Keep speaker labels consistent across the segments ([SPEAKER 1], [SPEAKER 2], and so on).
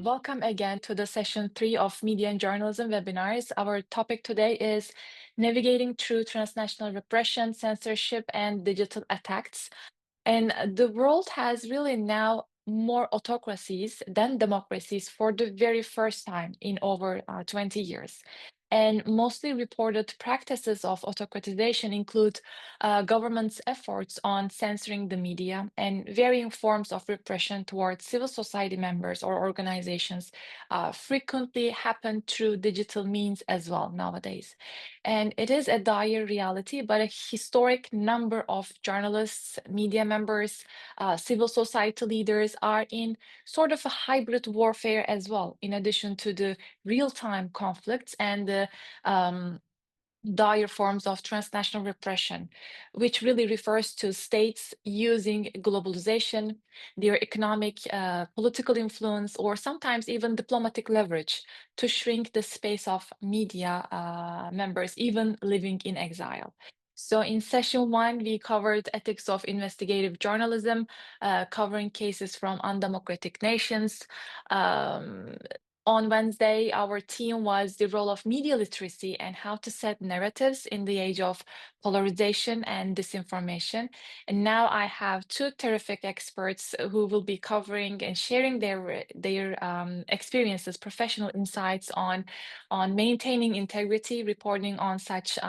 [SPEAKER 1] welcome again to the session 3 of Media and Journalism webinars. Our topic today is navigating through transnational repression, censorship, and digital attacks. And the world has really now more autocracies than democracies for the very first time in over 20 years. And mostly reported practices of autocratization include governments' efforts on censoring the media and varying forms of repression towards civil society members or organizations frequently happen through digital means as well nowadays. And it is a dire reality, but a historic number of journalists, media members, civil society leaders are in sort of a hybrid warfare as well, in addition to the real-time conflicts and the dire forms of transnational repression, which really refers to states using globalization, their economic, political influence, or sometimes even diplomatic leverage to shrink the space of media members, even living in exile. So in session 1, we covered ethics of investigative journalism, covering cases from undemocratic nations. On Wednesday, our theme was the role of media literacy and how to set narratives in the age of polarization and disinformation. And now I have two terrific experts who will be covering and sharing their experiences, professional insights on maintaining integrity, reporting on such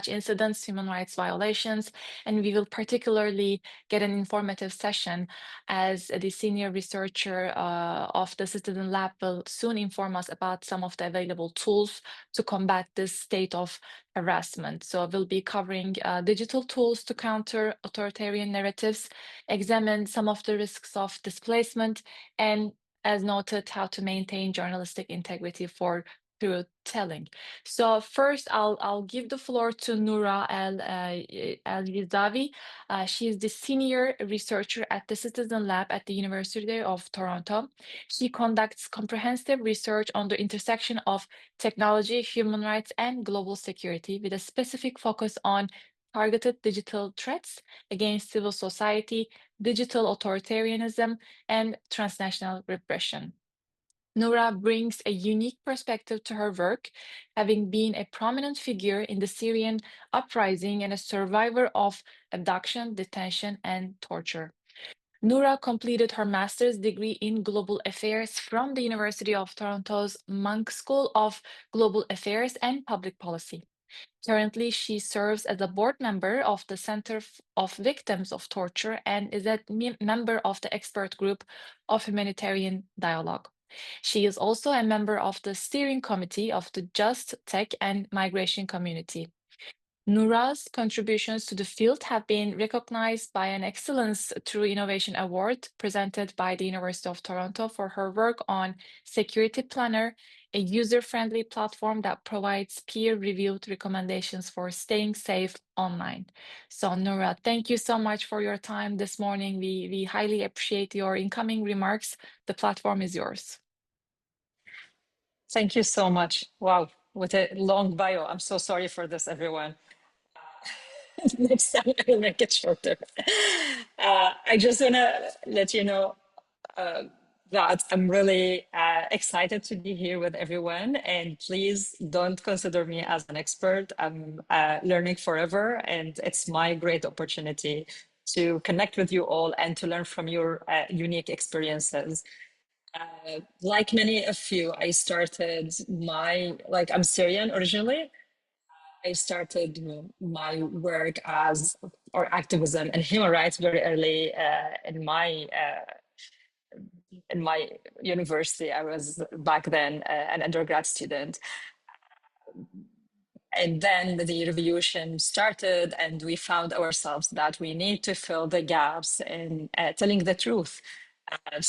[SPEAKER 1] incidents, human rights violations, and we will particularly get an informative session as the senior researcher of the Citizen Lab will soon inform us about some of the available tools to combat this state of harassment. So we'll be covering digital tools to counter authoritarian narratives, examine some of the risks of displacement, and as noted, how to maintain journalistic integrity for truth telling. So first, I'll give the floor to Noura Al-Jizawi. She is the senior researcher at the Citizen Lab at the University of Toronto. She conducts comprehensive research on the intersection of technology, human rights, and global security, with a specific focus on targeted digital threats against civil society, digital authoritarianism, and transnational repression. Noura brings a unique perspective to her work, having been a prominent figure in the Syrian uprising and a survivor of abduction, detention, and torture. Noura completed her master's degree in global affairs from the University of Toronto's Munk School of Global Affairs and Public Policy. Currently, she serves as a board member of the Center of Victims of Torture and is a member of the expert group of Humanitarian Dialogue. She is also a member of the steering committee of the Just Tech and Migration Community. Noura's contributions to the field have been recognized by an Excellence Through Innovation Award presented by the University of Toronto for her work on Security Planner, a user-friendly platform that provides peer-reviewed recommendations for staying safe online. So Noura, thank you so much for your time this morning. We highly appreciate your incoming remarks. The platform is yours.
[SPEAKER 2] Thank you so much. Wow, what a long bio. I'm so sorry for this, everyone. Next time I will make it shorter. I just want to let you know that I'm really excited to be here with everyone. And please don't consider me as an expert. I'm learning forever. And it's my great opportunity to connect with you all and to learn from your unique experiences. Like many of you, I started I'm Syrian originally. I started my work or activism and human rights very early in my university. I was back then an undergrad student. And then the revolution started, and we found ourselves that we need to fill the gaps in telling the truth. I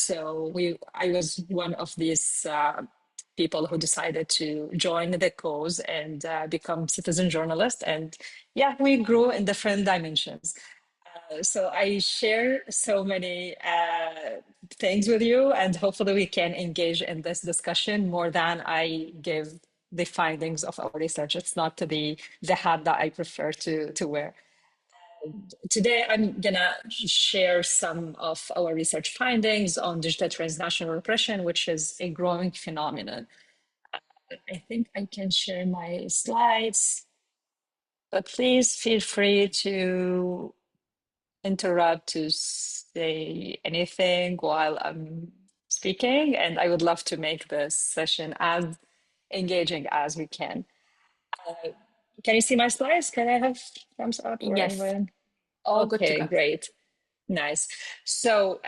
[SPEAKER 2] was one of these people who decided to join the cause and become citizen journalist. And yeah, we grew in different dimensions. So I share so many things with you, and hopefully we can engage in this discussion more than I give the findings of our research. It's not the hat that I prefer to wear. Today, I'm gonna share some of our research findings on digital transnational repression, which is a growing phenomenon. I think I can share my slides, but please feel free to interrupt to say anything while I'm speaking, and I would love to make this session as engaging as we can. Can you see my slides? Can I have thumbs up or
[SPEAKER 1] Yes,
[SPEAKER 2] anyone?
[SPEAKER 1] all good to
[SPEAKER 2] Okay,
[SPEAKER 1] go.
[SPEAKER 2] great. Nice. So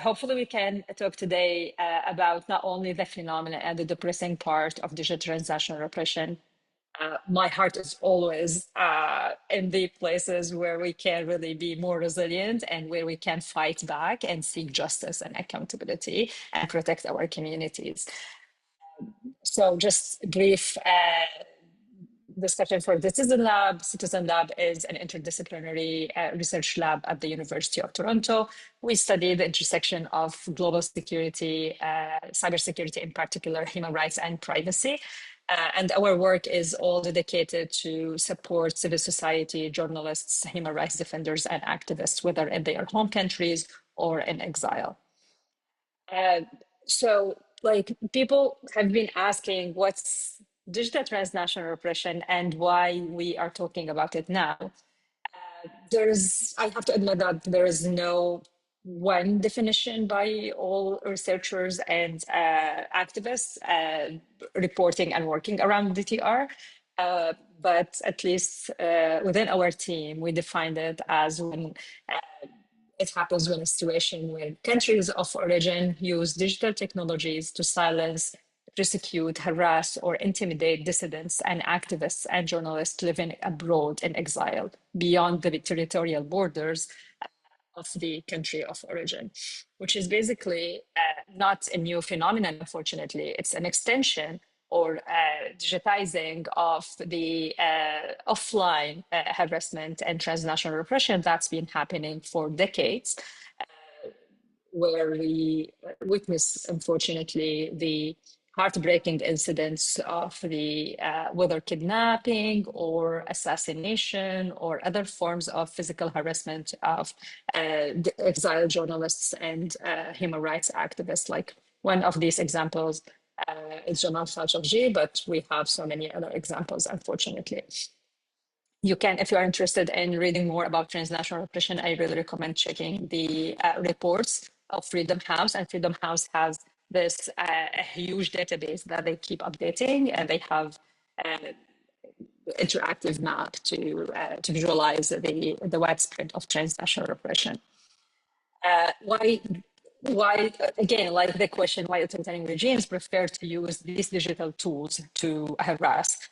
[SPEAKER 2] hopefully we can talk today about not only the phenomena and the depressing part of digital transnational repression. My heart is always in the places where we can really be more resilient and where we can fight back and seek justice and accountability and protect our communities. So just brief discussion for the Citizen Lab. Citizen Lab is an interdisciplinary research lab at the University of Toronto. We study the intersection of global security, cybersecurity in particular, human rights and privacy. And our work is all dedicated to support civil society, journalists, human rights defenders, and activists, whether in their home countries or in exile. So like people have been asking what's digital transnational repression and why we are talking about it now. I have to admit that there is no one definition by all researchers and activists reporting and working around DTR. But at least within our team, we defined it as when it happens when a situation where countries of origin use digital technologies to silence, persecute, harass, or intimidate dissidents and activists and journalists living abroad in exile beyond the territorial borders of the country of origin, which is basically not a new phenomenon, unfortunately. It's an extension or digitizing of the offline harassment and transnational repression that's been happening for decades, where we witness, unfortunately, the heartbreaking incidents of the whether kidnapping or assassination or other forms of physical harassment of exiled journalists and human rights activists. Like one of these examples is Jamal Khashoggi, but we have so many other examples, unfortunately. You can, if you are interested in reading more about transnational repression, I really recommend checking the reports of Freedom House. And Freedom House has this a huge database that they keep updating, and they have interactive map to visualize the widespread of transnational repression. Why again, like the question, why authoritarian regimes prefer to use these digital tools to harass?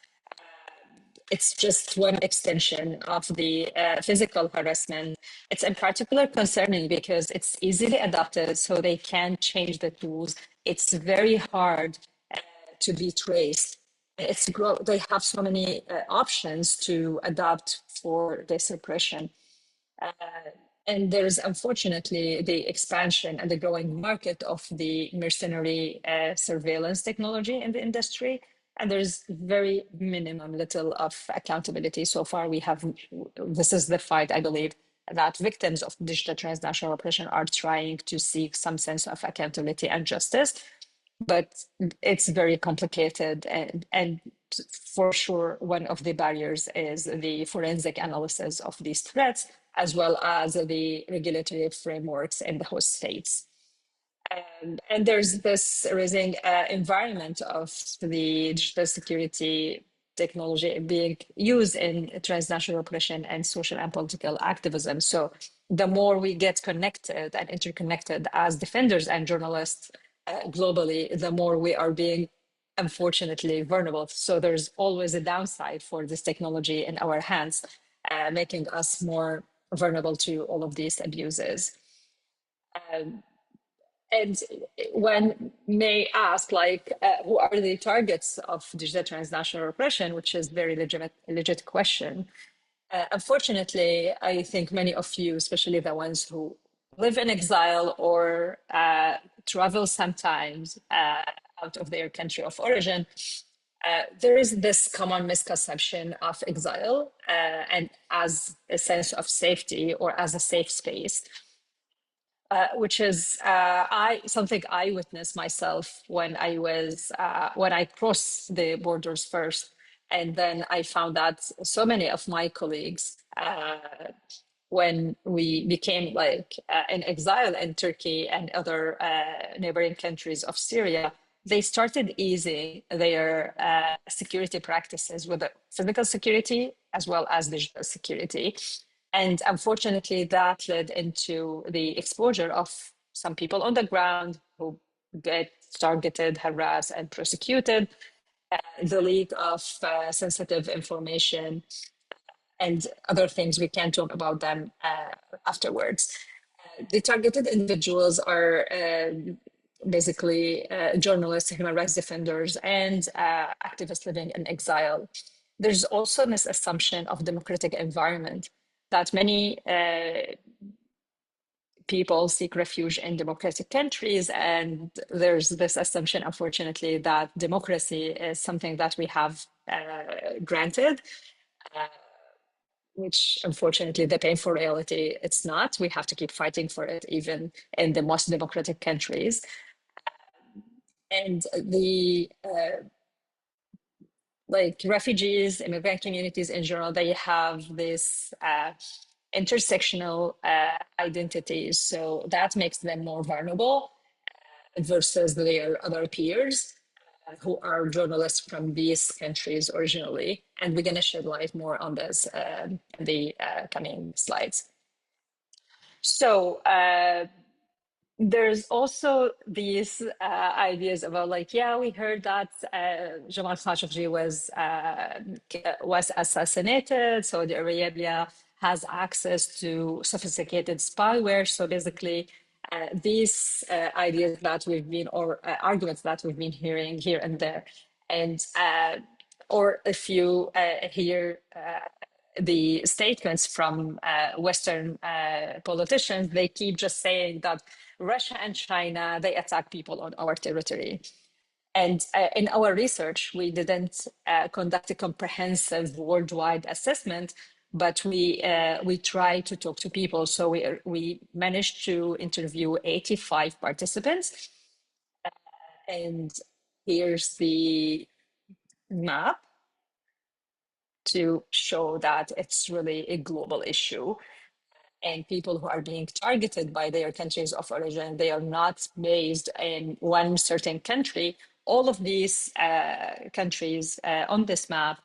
[SPEAKER 2] It's just one extension of the physical harassment. It's in particular concerning because it's easily adapted, so they can change the tools. It's very hard to be traced. They have so many options to adapt for this repression. And there's unfortunately the expansion and the growing market of the mercenary surveillance technology in the industry. And there's very little of accountability. So far, this is the fight, I believe, that victims of digital transnational repression are trying to seek some sense of accountability and justice. But it's very complicated. And for sure, one of the barriers is the forensic analysis of these threats, as well as the regulatory frameworks in the host states. And there's this rising environment of the digital security technology being used in transnational repression and social and political activism. So the more we get connected and interconnected as defenders and journalists globally, the more we are being unfortunately vulnerable. So there's always a downside for this technology in our hands, making us more vulnerable to all of these abuses. And one may ask, like, who are the targets of digital transnational repression, which is very legit question. Unfortunately, I think many of you, especially the ones who live in exile or travel sometimes out of their country of origin, There is this common misconception of exile and as a sense of safety or as a safe space, which is something I witnessed myself when I crossed the borders first, and then I found that so many of my colleagues, when we became in exile in Turkey and other neighboring countries of Syria, they started easing their security practices with the physical security as well as digital security. And unfortunately, that led into the exposure of some people on the ground who get targeted, harassed, and prosecuted, the leak of sensitive information, and other things. We can talk about them afterwards. The targeted individuals are basically journalists, human rights defenders, and activists living in exile. There's also this assumption of democratic environment that many people seek refuge in democratic countries, and there's this assumption, unfortunately, that democracy is something that we have granted, which unfortunately the painful reality it's not. We have to keep fighting for it even in the most democratic countries. And the refugees, immigrant communities in general, they have this intersectional identities, so that makes them more vulnerable versus their other peers who are journalists from these countries originally. And we're going to shed light more on this in the coming slides. So there's also these ideas about we heard that Jamal Khashoggi was assassinated. Saudi Arabia has access to sophisticated spyware. So basically, these ideas that we've been, or arguments that we've been hearing here and there, and or if you hear the statements from Western politicians, they keep just saying that Russia and China, they attack people on our territory. And in our research, we didn't conduct a comprehensive worldwide assessment, but we tried to talk to people. So we managed to interview 85 participants. And here's the map to show that it's really a global issue. And people who are being targeted by their countries of origin, they are not based in one certain country. All of these countries on this map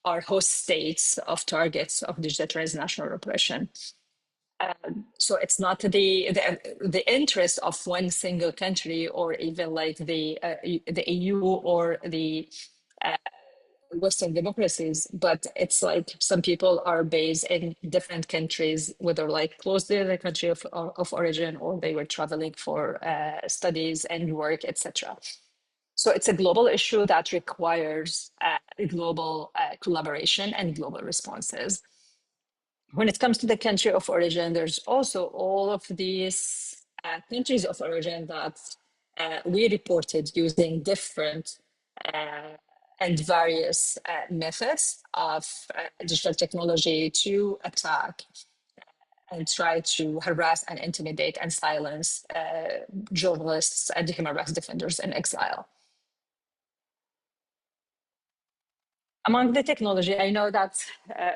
[SPEAKER 2] are host states of targets of digital transnational repression. So it's not the interest of one single country, or even the EU or the Western democracies, but it's some people are based in different countries, whether close to their country of origin, or they were traveling for studies and work, etc. So it's a global issue that requires global collaboration and global responses. When it comes to the country of origin, there's also all of these countries of origin that we reported using different and various methods of digital technology to attack and try to harass and intimidate and silence journalists and human rights defenders in exile. Among the technology, I know that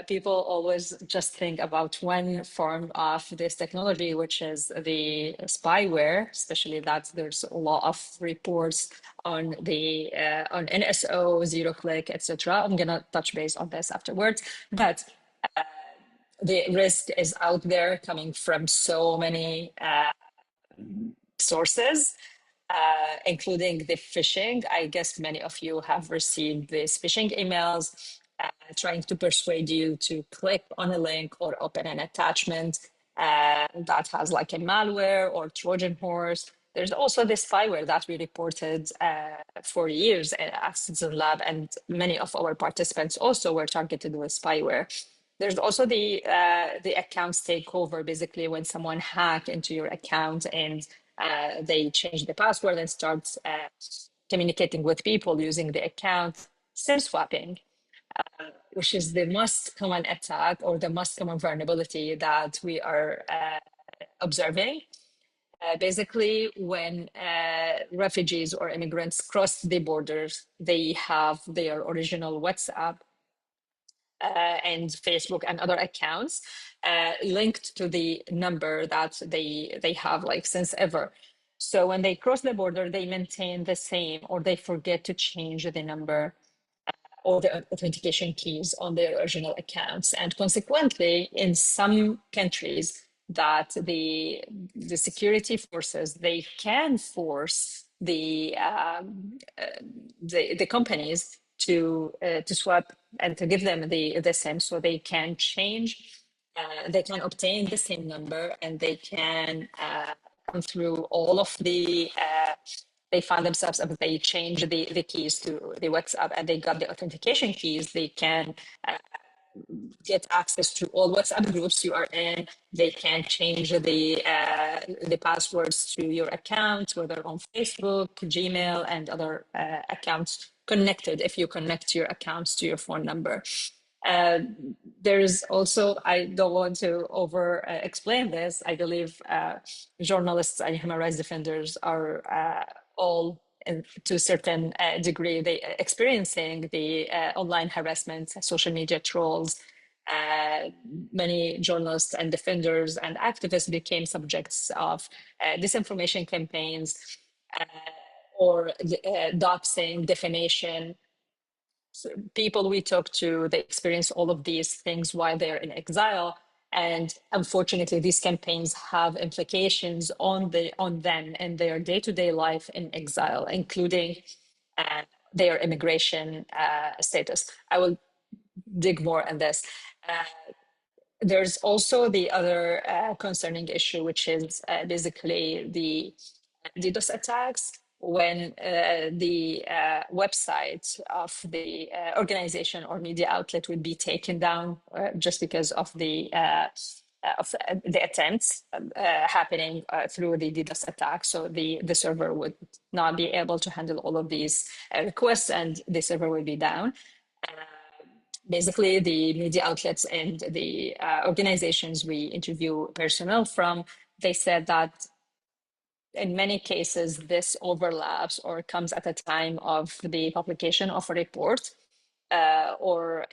[SPEAKER 2] people always just think about one form of this technology, which is the spyware, especially that there's a lot of reports on the on NSO, zero click, etc. I'm gonna touch base on this afterwards, but the risk is out there coming from so many sources, including the phishing. I guess many of you have received these phishing emails trying to persuade you to click on a link or open an attachment that has a malware or Trojan horse. There's also this spyware that we reported for years at Citizen Lab, and many of our participants also were targeted with spyware. There's also the accounts takeover, basically when someone hack into your account and they change the password and start communicating with people using the account. SIM swapping, which is the most common attack or the most common vulnerability that we are observing. Basically, when refugees or immigrants cross the borders, they have their original WhatsApp and Facebook and other accounts linked to the number that they have like since ever. So when they cross the border, they maintain the same or they forget to change the number or the authentication keys on their original accounts. And consequently, in some countries, that the security forces, they can force the companies to swap and to give them the SIM so they can change, they can obtain the same number and they can come through all of they found themselves, if they change the keys to the WhatsApp and they got the authentication keys, they can get access to all WhatsApp groups you are in. They can change the passwords to your account, whether on Facebook, Gmail, and other accounts connected if you connect your accounts to your phone number. There's also, I don't want to over explain this, I believe journalists and human rights defenders are all to a certain degree they experiencing the online harassment, social media trolls. Many journalists and defenders and activists became subjects of disinformation campaigns or doxing, defamation. So people we talk to, they experience all of these things while they're in exile. And unfortunately, these campaigns have implications on them and their day-to-day life in exile, including their immigration status. I will dig more on this. There's also the other concerning issue, which is basically the DDoS attacks when the website of the organization or media outlet would be taken down just because of the attempts happening through the DDoS attack. So the server would not be able to handle all of these requests and the server would be down. Basically, the media outlets and the organizations we interview personnel from, they said that in many cases, this overlaps or comes at a time of the publication of a report or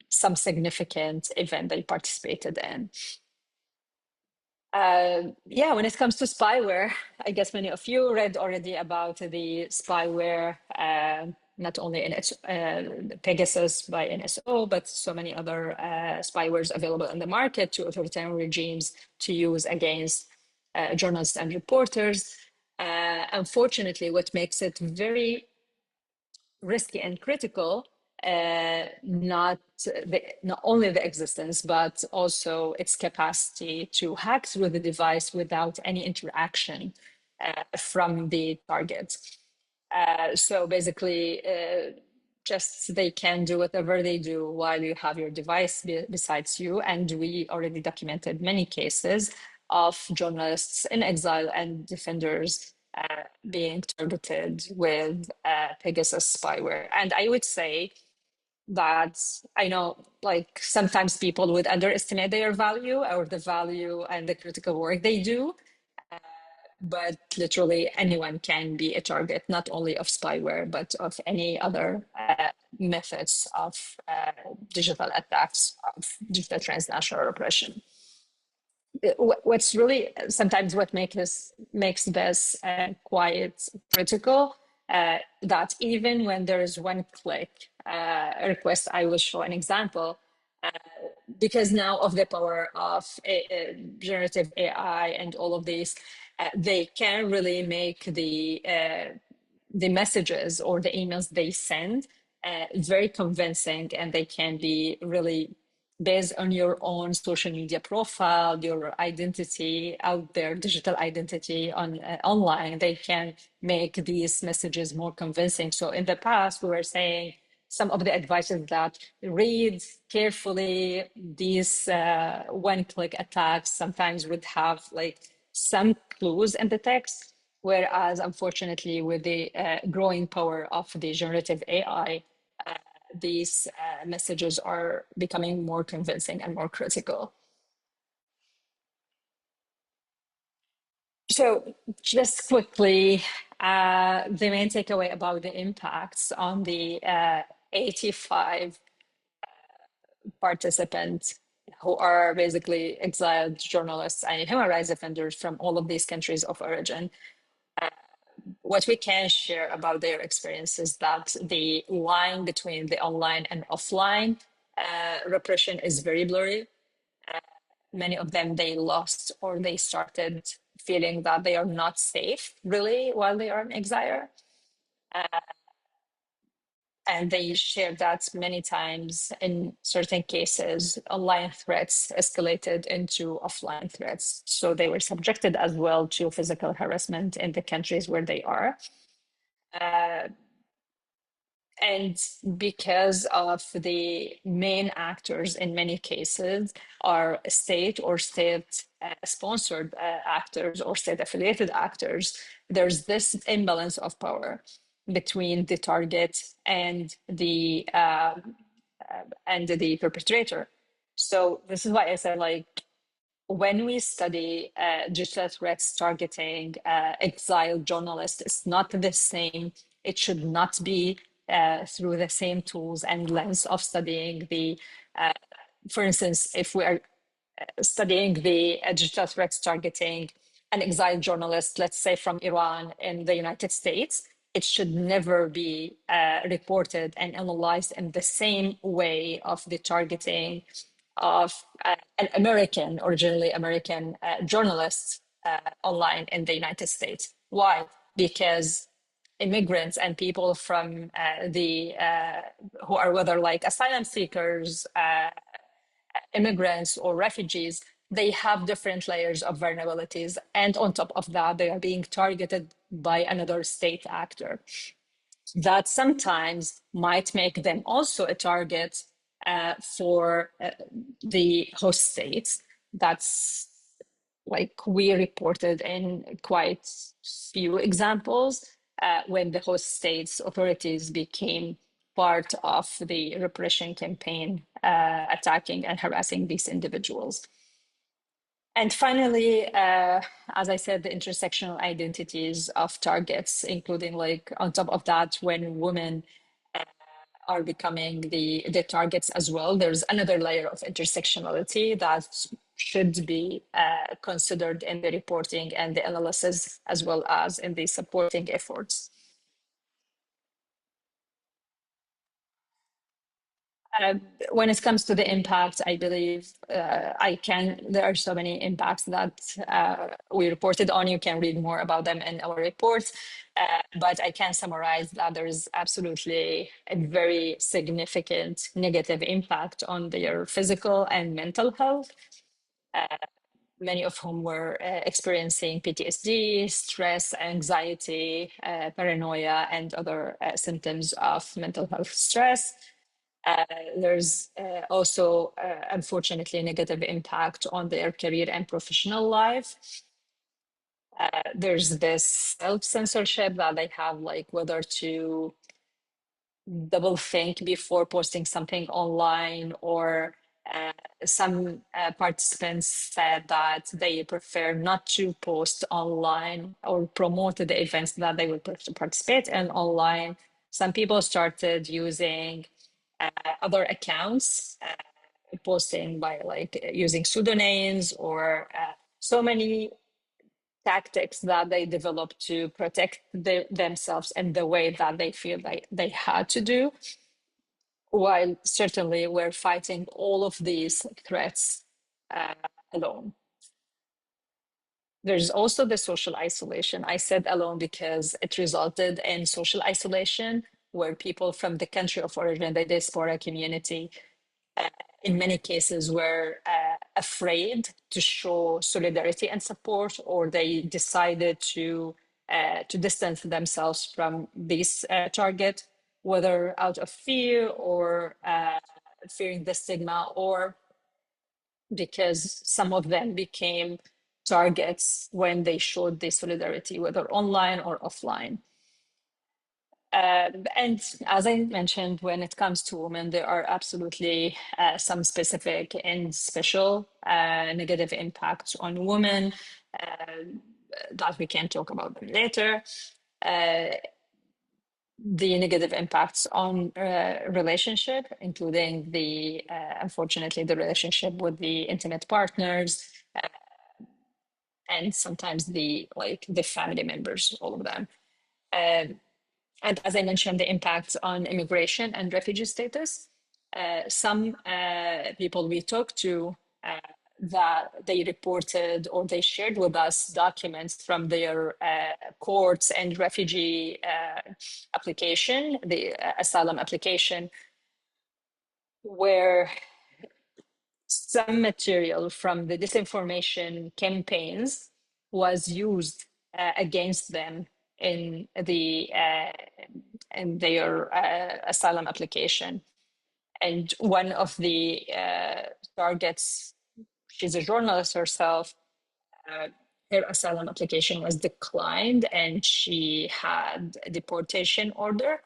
[SPEAKER 2] some significant event they participated in. When it comes to spyware, I guess many of you read already about the spyware, not only in Pegasus by NSO, but so many other spywares available in the market to authoritarian regimes to use against journalists and reporters. Unfortunately, what makes it very risky and critical, not only the existence, but also its capacity to hack through the device without any interaction from the target. So basically, just they can do whatever they do while you have your device besides you. And we already documented many cases of journalists in exile and defenders being targeted with Pegasus spyware. And I would say that I know like sometimes people would underestimate their value or the value and the critical work they do. But literally anyone can be a target, not only of spyware, but of any other methods of digital attacks, of digital transnational repression. What's really sometimes what makes this quite critical, that even when there is one click request, I will show an example, because now of the power of generative AI and all of these, they can really make the messages or the emails they send very convincing, and they can be really based on your own social media profile, your identity out there, digital identity on online. They can make these messages more convincing. So in the past, we were saying some of the advice is that read carefully. These one-click attacks sometimes would have like some clues in the text, Whereas, unfortunately, with the growing power of the generative AI, these messages are becoming more convincing and more critical. So just quickly, the main takeaway about the impacts on the 85 participants who are basically exiled journalists and human rights defenders from all of these countries of origin. What we can share about their experience is that the line between the online and offline repression is very blurry. Many of them, they lost or they started feeling that they are not safe really while they are in exile. And they shared that many times in certain cases, online threats escalated into offline threats. So they were subjected as well to physical harassment in the countries where they are. And because of the main actors in many cases are state or state sponsored actors or state affiliated actors, there's this imbalance of power between the target and the perpetrator. So this is why I said, like, when we study digital threats targeting exiled journalists, it's not the same. It should not be through the same tools and lens of studying the, for instance, if we are studying the digital threats targeting an exiled journalist, let's say from Iran in the United States, it should never be reported and analyzed in the same way of the targeting of an American, originally American journalist online in the United States. Why? Because immigrants and people from who are whether like asylum seekers, immigrants or refugees, they have different layers of vulnerabilities. And on top of that, they are being targeted by another state actor that sometimes might make them also a target for the host states. That's like we reported in quite few examples when the host states authorities became part of the repression campaign attacking and harassing these individuals. And finally, as I said, the intersectional identities of targets, including like on top of that, when women are becoming the targets as well, there's another layer of intersectionality that should be considered in the reporting and the analysis, as well as in the supporting efforts. When it comes to the impact, I believe there are so many impacts that we reported on. You can read more about them in our reports, but I can summarize that there is absolutely a very significant negative impact on their physical and mental health. Many of whom were experiencing PTSD, stress, anxiety, paranoia, and other symptoms of mental health stress. There's also, unfortunately, a negative impact on their career and professional life. There's this self-censorship that they have, like whether to double think before posting something online, or some participants said that they prefer not to post online or promote the events that they would participate in online. Some people started using other accounts, posting by like using pseudonyms or so many tactics that they developed to protect themselves in the way that they feel they had to do, while certainly we're fighting all of these threats alone. There's also the social isolation. I said alone because it resulted in social isolation, where people from the country of origin, the diaspora community, in many cases were afraid to show solidarity and support, or they decided to distance themselves from this target, whether out of fear or fearing the stigma, or because some of them became targets when they showed the solidarity, whether online or offline. And as I mentioned, when it comes to women, there are absolutely some specific and special negative impacts on women that we can talk about later. The negative impacts on relationship, including the unfortunately the relationship with the intimate partners, and sometimes the family members, all of them. And as I mentioned, the impacts on immigration and refugee status. Some people we talked to that they reported or they shared with us documents from their courts and refugee application, the asylum application, where some material from the disinformation campaigns was used against them in their asylum application. And one of the targets, she's a journalist herself, her asylum application was declined and she had a deportation order.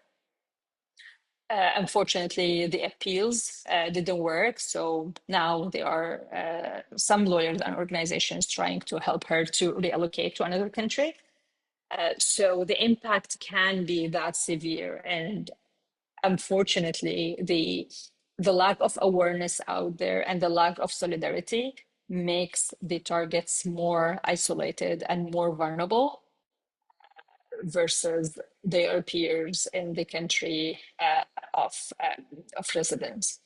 [SPEAKER 2] Unfortunately, the appeals didn't work. So now there are some lawyers and organizations trying to help her to reallocate to another country. So the impact can be that severe. And unfortunately, the lack of awareness out there and the lack of solidarity makes the targets more isolated and more vulnerable versus their peers in the country of residence.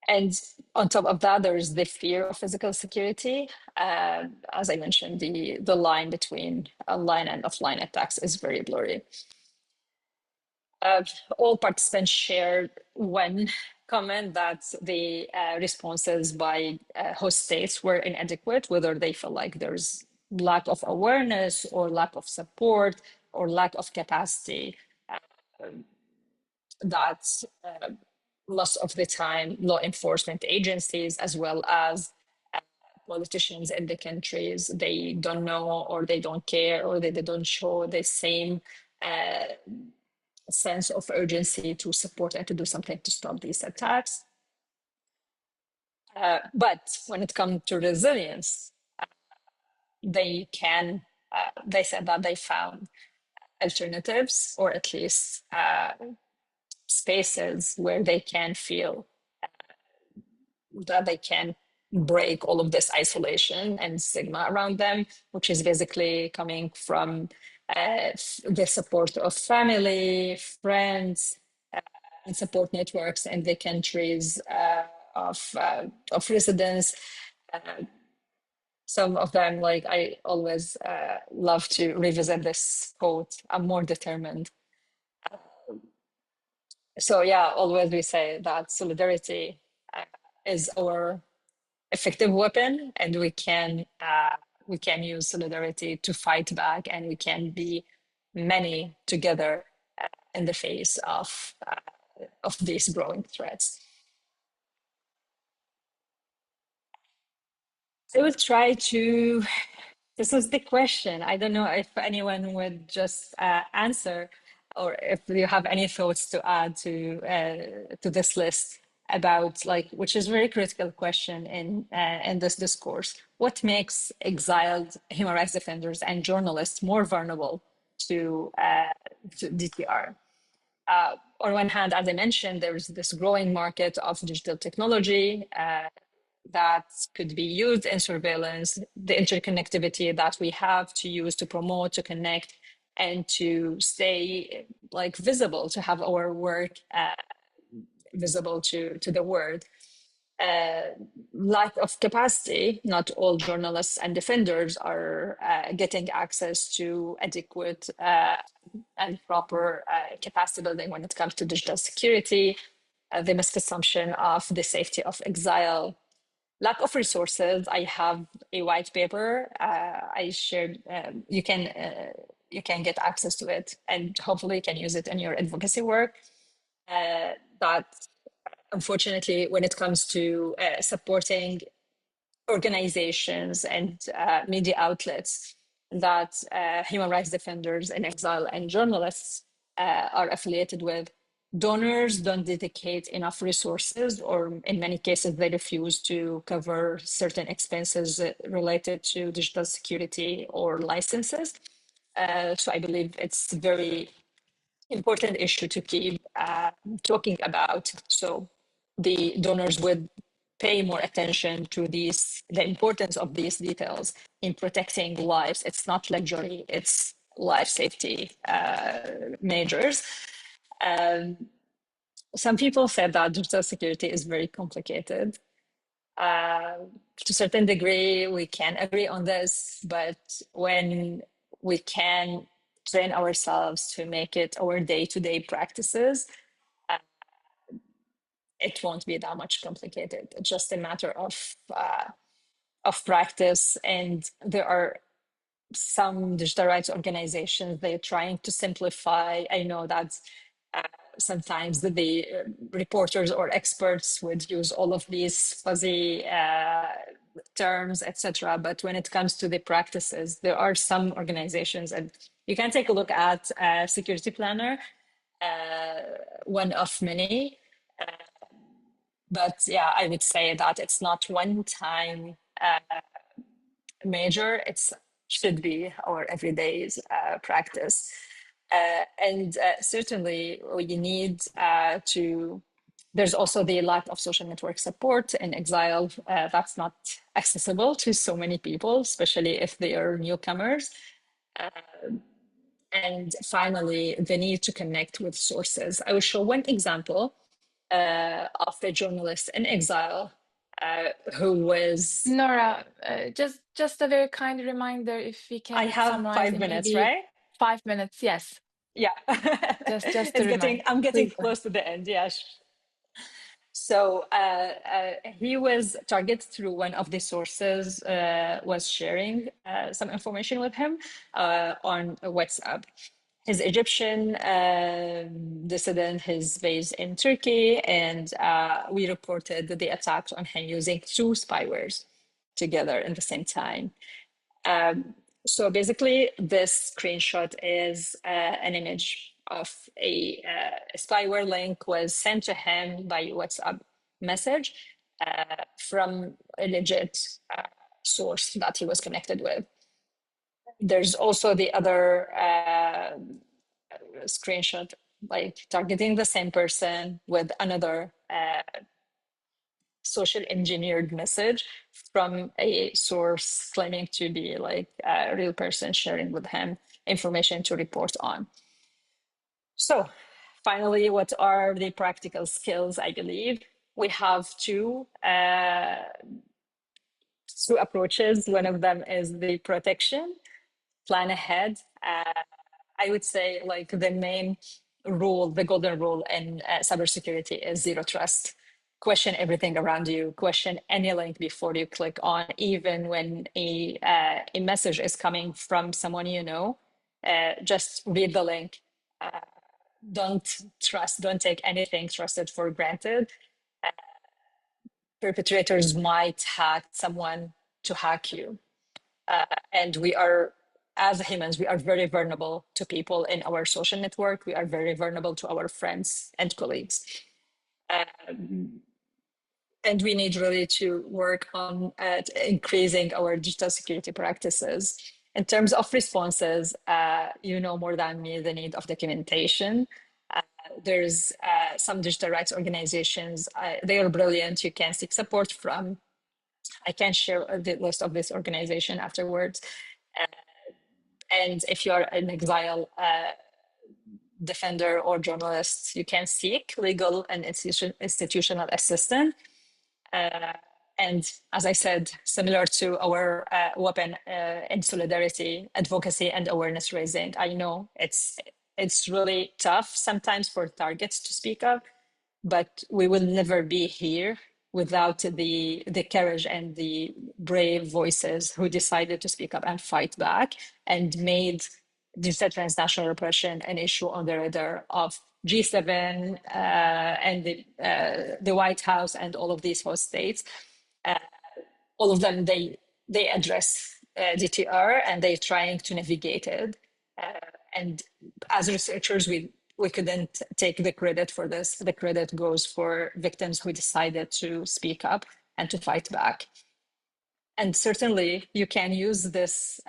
[SPEAKER 2] And on top of that, there is the fear of physical security. As I mentioned, the line between online and offline attacks is very blurry. All participants shared one comment that the responses by host states were inadequate, whether they feel like there's lack of awareness or lack of support or lack of capacity. That most of the time law enforcement agencies as well as politicians in the countries, they don't know or they don't care or they don't show the same sense of urgency to support and to do something to stop these attacks. But when it comes to resilience, they said that they found alternatives or at least spaces where they can feel that they can break all of this isolation and stigma around them, which is basically coming from the support of family, friends, and support networks in the countries of residence. Some of them, like I always love to revisit this quote, I'm more determined. So yeah, always we say that solidarity is our effective weapon, and we can use solidarity to fight back, and we can be many together in the face of these growing threats. I will try to. This is the question. I don't know if anyone would just answer, or if you have any thoughts to add to this list about which is a very critical question in this discourse. What makes exiled human rights defenders and journalists more vulnerable to DTR? On one hand, as I mentioned, there's this growing market of digital technology that could be used in surveillance, the interconnectivity that we have to use to promote, to connect, and to stay visible, to have our work visible to the world. Lack of capacity, not all journalists and defenders are getting access to adequate and proper capacity building when it comes to digital security, the misconception of the safety of exile, lack of resources. I have a white paper I shared. You can get access to it, and hopefully you can use it in your advocacy work. That unfortunately, when it comes to supporting organizations and media outlets that human rights defenders in exile and journalists are affiliated with. Donors don't dedicate enough resources, or in many cases, they refuse to cover certain expenses related to digital security or licenses. So I believe it's very important issue to keep talking about. So the donors would pay more attention to the importance of these details in protecting lives. It's not luxury, it's life safety measures. Some people said that digital security is very complicated. To a certain degree, we can agree on this, but when we can train ourselves to make it our day-to-day practices, it won't be that much complicated. It's just a matter of practice. And there are some digital rights organizations, they're trying to simplify. I know that sometimes the reporters or experts would use all of these fuzzy terms, etc. But when it comes to the practices, there are some organizations, and you can take a look at Security Planner, one of many. But yeah, I would say that it's not one time major, it's should be our everyday practice. And certainly we need to, there's also the lack of social network support in exile. That's not accessible to so many people, especially if they are newcomers. And finally, the need to connect with sources. I will show one example of a journalist in exile who was.
[SPEAKER 1] Nora, just a very kind reminder if we
[SPEAKER 2] I
[SPEAKER 1] can
[SPEAKER 2] have
[SPEAKER 1] summarize
[SPEAKER 2] 5
[SPEAKER 1] in
[SPEAKER 2] minutes,
[SPEAKER 1] maybe
[SPEAKER 2] right?
[SPEAKER 1] 5 minutes. Yes,
[SPEAKER 2] Yeah.
[SPEAKER 1] just a reminder.
[SPEAKER 2] I'm getting
[SPEAKER 1] Please go ahead.
[SPEAKER 2] close to the end. Yeah. So he was targeted through one of the sources, was sharing some information with him on WhatsApp. His Egyptian dissident, his based in Turkey, and we reported the attack on him using two spywares together in the same time. So basically, this screenshot is an image of a spyware link was sent to him by WhatsApp message from a legit source that he was connected with. There's also the other screenshot, like targeting the same person with another social engineered message from a source claiming to be like a real person sharing with him information to report on. So finally, what are the practical skills? I believe we have two approaches. One of them is the protection, plan ahead. I would say like the main rule, the golden rule in cybersecurity is zero trust. Question everything around you, question any link before you click on, even when a message is coming from someone you know, just read the link. Don't trust, don't take anything trusted for granted. Perpetrators might hack someone to hack you. And we are, as humans, we are very vulnerable to people in our social network. We are very vulnerable to our friends and colleagues. And we need really to work on increasing our digital security practices. In terms of responses, you know more than me the need of documentation. There's some digital rights organizations, they are brilliant. You can seek support from. I can share the list of this organization afterwards. And if you are an exile defender or journalist, you can seek legal and institutional assistance. And as I said, similar to our weapon in solidarity, advocacy, and awareness raising, I know it's really tough sometimes for targets to speak up, but we will never be here without the courage and the brave voices who decided to speak up and fight back and made digital transnational repression an issue on the radar of G7 and the White House and all of these host states. all of them, they address DTR and they're trying to navigate it. And as researchers, we couldn't take the credit for this. The credit goes for victims who decided to speak up and to fight back. And certainly you can use this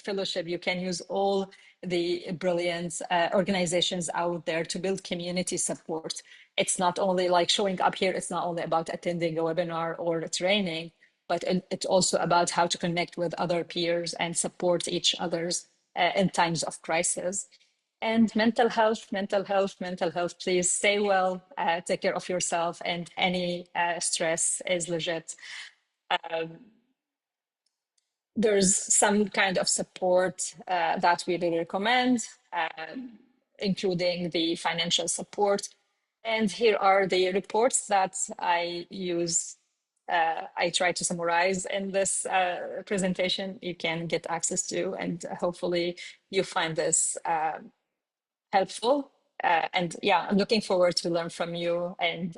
[SPEAKER 2] fellowship, you can use all the brilliant organizations out there to build community support. It's not only like showing up here, it's not only about attending a webinar or a training, but it's also about how to connect with other peers and support each other's in times of crisis. And mental health, mental health, mental health, please stay well, take care of yourself, and any stress is legit. There's some kind of support that we really recommend, including the financial support. And here are the reports that I use. I try to summarize in this presentation you can get access to, and hopefully you find this helpful. And yeah, I'm looking forward to learn from you and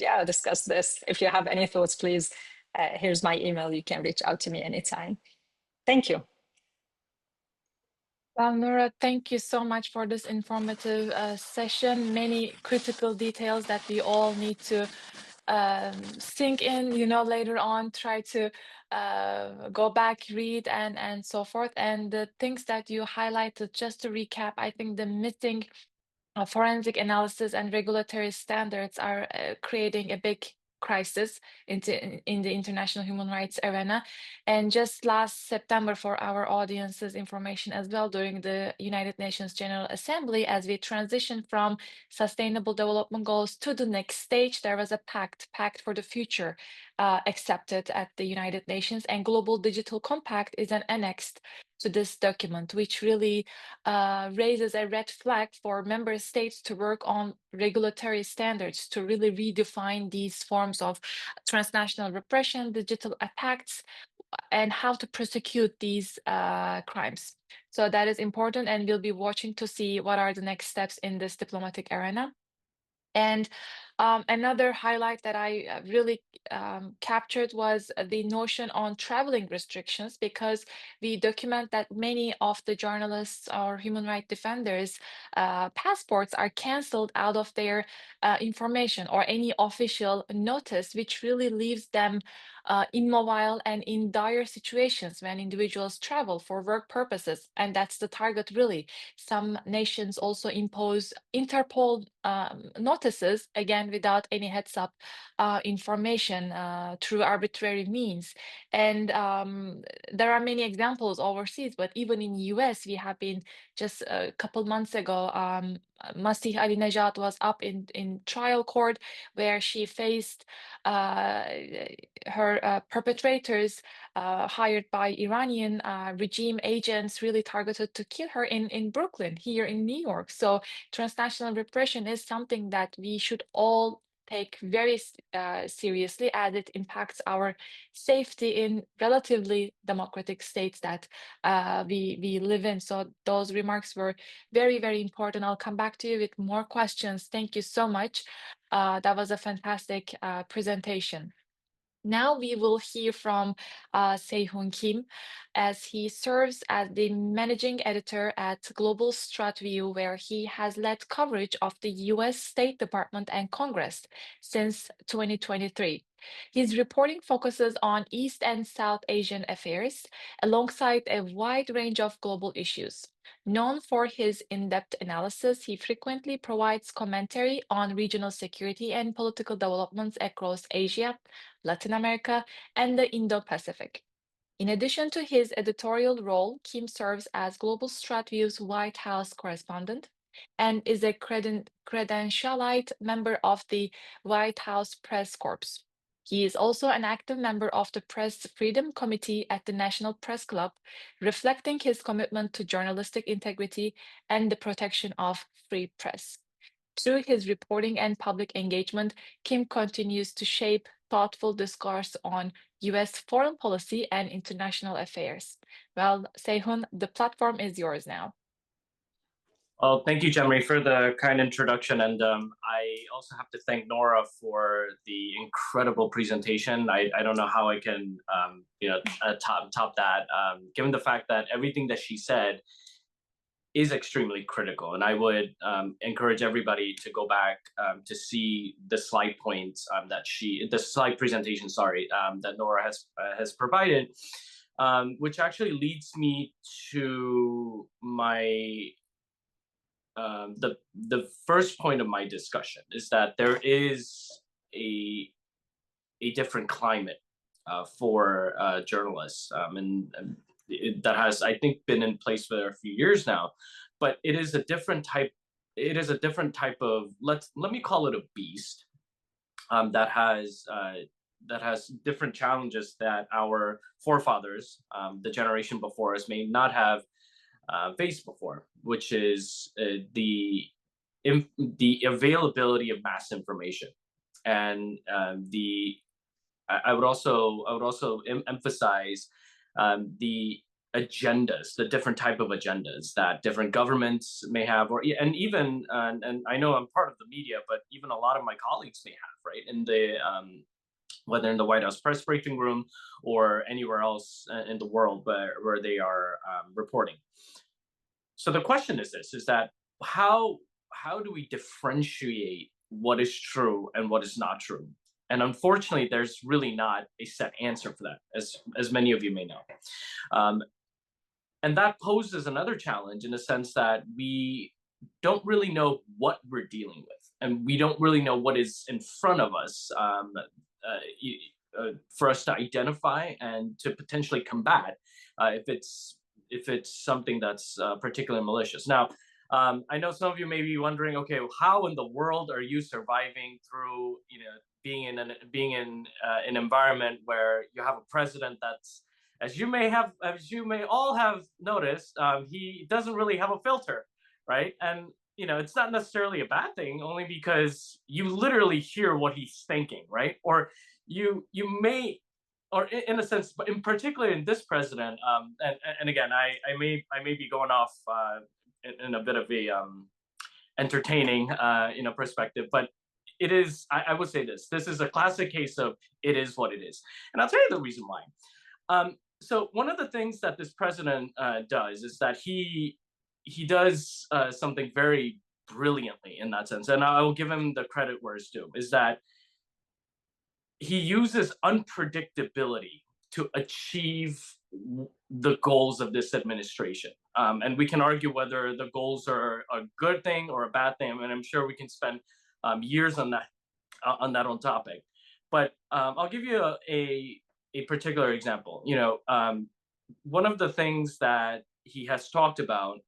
[SPEAKER 2] yeah, discuss this. If you have any thoughts, please, here's my email. You can reach out to me anytime. Thank you.
[SPEAKER 1] Well, Noura, thank you so much for this informative session. Many critical details that we all need to sink in, later on, try to go back, read, and so forth. And the things that you highlighted, just to recap, I think the missing forensic analysis and regulatory standards are creating a big crisis in the international human rights arena. And just last September, for our audience's information as well, during the United Nations General Assembly, as we transition from Sustainable Development Goals to the next stage, there was a pact for the future accepted at the United Nations, and Global Digital Compact is an annex to this document, which really raises a red flag for member states to work on regulatory standards to really redefine these forms of transnational repression, digital attacks, and how to prosecute these crimes. So that is important, and we'll be watching to see what are the next steps in this diplomatic arena. And another highlight that I really captured was the notion on traveling restrictions, because we document that many of the journalists or human rights defenders' passports are canceled out of their information or any official notice, which really leaves them immobile and in dire situations when individuals travel for work purposes. And that's the target, really. Some nations also impose Interpol notices, again, without any heads up information through arbitrary means. And there are many examples overseas, but even in the US, we have been just a couple months ago, Masih Alinejad was up in trial court where she faced her perpetrators hired by Iranian regime agents, really targeted to kill her in Brooklyn, here in New York. So transnational repression is something that we should all take very seriously, as it impacts our safety in relatively democratic states that we live in. So those remarks were very, very important. I'll come back to you with more questions. Thank you so much. That was a fantastic presentation. Now we will hear from Hoon Kim, as he serves as the managing editor at Global Strat, where he has led coverage of the US State Department and Congress since 2023. His reporting focuses on East and South Asian affairs, alongside a wide range of global issues. Known for his in-depth analysis, he frequently provides commentary on regional security and political developments across Asia, Latin America, and the Indo-Pacific. In addition to his editorial role, Kim serves as Global Stratview's White House correspondent and is a credentialed member of the White House Press Corps. He is also an active member of the Press Freedom Committee at the National Press Club, reflecting his commitment to journalistic integrity and the protection of free press. Through his reporting and public engagement, Kim continues to shape thoughtful discourse on US foreign policy and international affairs. Well, Sehun, the platform is yours now.
[SPEAKER 3] Well, thank you, Cemre, for the kind introduction, and I also have to thank Noura for the incredible presentation. I don't know how I can top that, given the fact that everything that she said is extremely critical, and I would encourage everybody to go back to see the slide points the slide presentation, sorry, that Noura has provided, which actually leads me to my the first point of my discussion is that there is a a different climate for journalists, that has, I think, been in place for a few years now. But it is a different type. It is a different type of, let me call it a beast, that has different challenges that our forefathers, the generation before us, may not have faced before, which is the availability of mass information, and I would also emphasize the agendas, the different type of agendas that different governments may have, and even and I know I'm part of the media, but even a lot of my colleagues may have, right, in the whether in the White House press briefing room or anywhere else in the world where they are reporting. So the question is this: is that how do we differentiate what is true and what is not true? And unfortunately, there's really not a set answer for that, as many of you may know. And that poses another challenge in the sense that we don't really know what we're dealing with, and we don't really know what is in front of us for us to identify and to potentially combat if it's something that's particularly malicious. Now, I know some of you may be wondering, okay, how in the world are you surviving through, being in an environment where you have a president that's, as you may all have noticed, he doesn't really have a filter, right? And it's not necessarily a bad thing, only because you literally hear what he's thinking, right? Or you may, or in a sense, but in particular in this president, and again, I may be going off in a bit of a entertaining perspective, but it is, I would say this is a classic case of it is what it is, and I'll tell you the reason why. So one of the things that this president does is that he does something very brilliantly in that sense, and I will give him the credit where it's due, is that he uses unpredictability to achieve the goals of this administration. And we can argue whether the goals are a good thing or a bad thing, and I'm sure we can spend years on that topic. But I'll give you a particular example. One of the things that he has talked about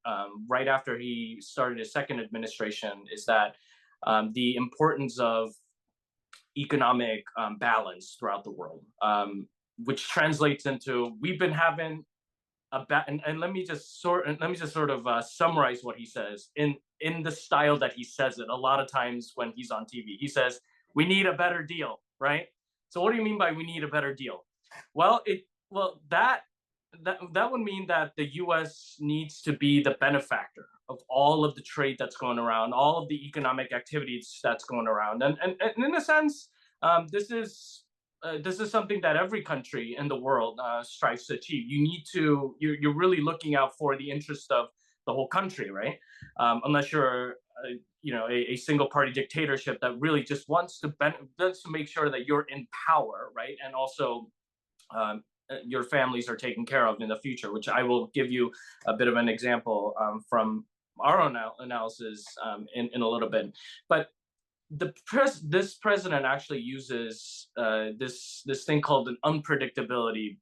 [SPEAKER 3] right after he started his second administration is that the importance of economic balance throughout the world, which translates into, we've been having and let me just sort of summarize what he says in the style that he says it a lot of times when he's on TV. He says, we need a better deal, right? So what do you mean by we need a better deal? Well, that would mean that the US needs to be the benefactor of all of the trade that's going around, all of the economic activities that's going around. And in a sense, this is something that every country in the world strives to achieve. You're really looking out for the interest of the whole country, right? Unless you're a single party dictatorship that really just wants to make sure that you're in power, right? And also your families are taken care of in the future, which I will give you a bit of an example from our own analysis in a little bit. But this president actually uses this thing called an unpredictability,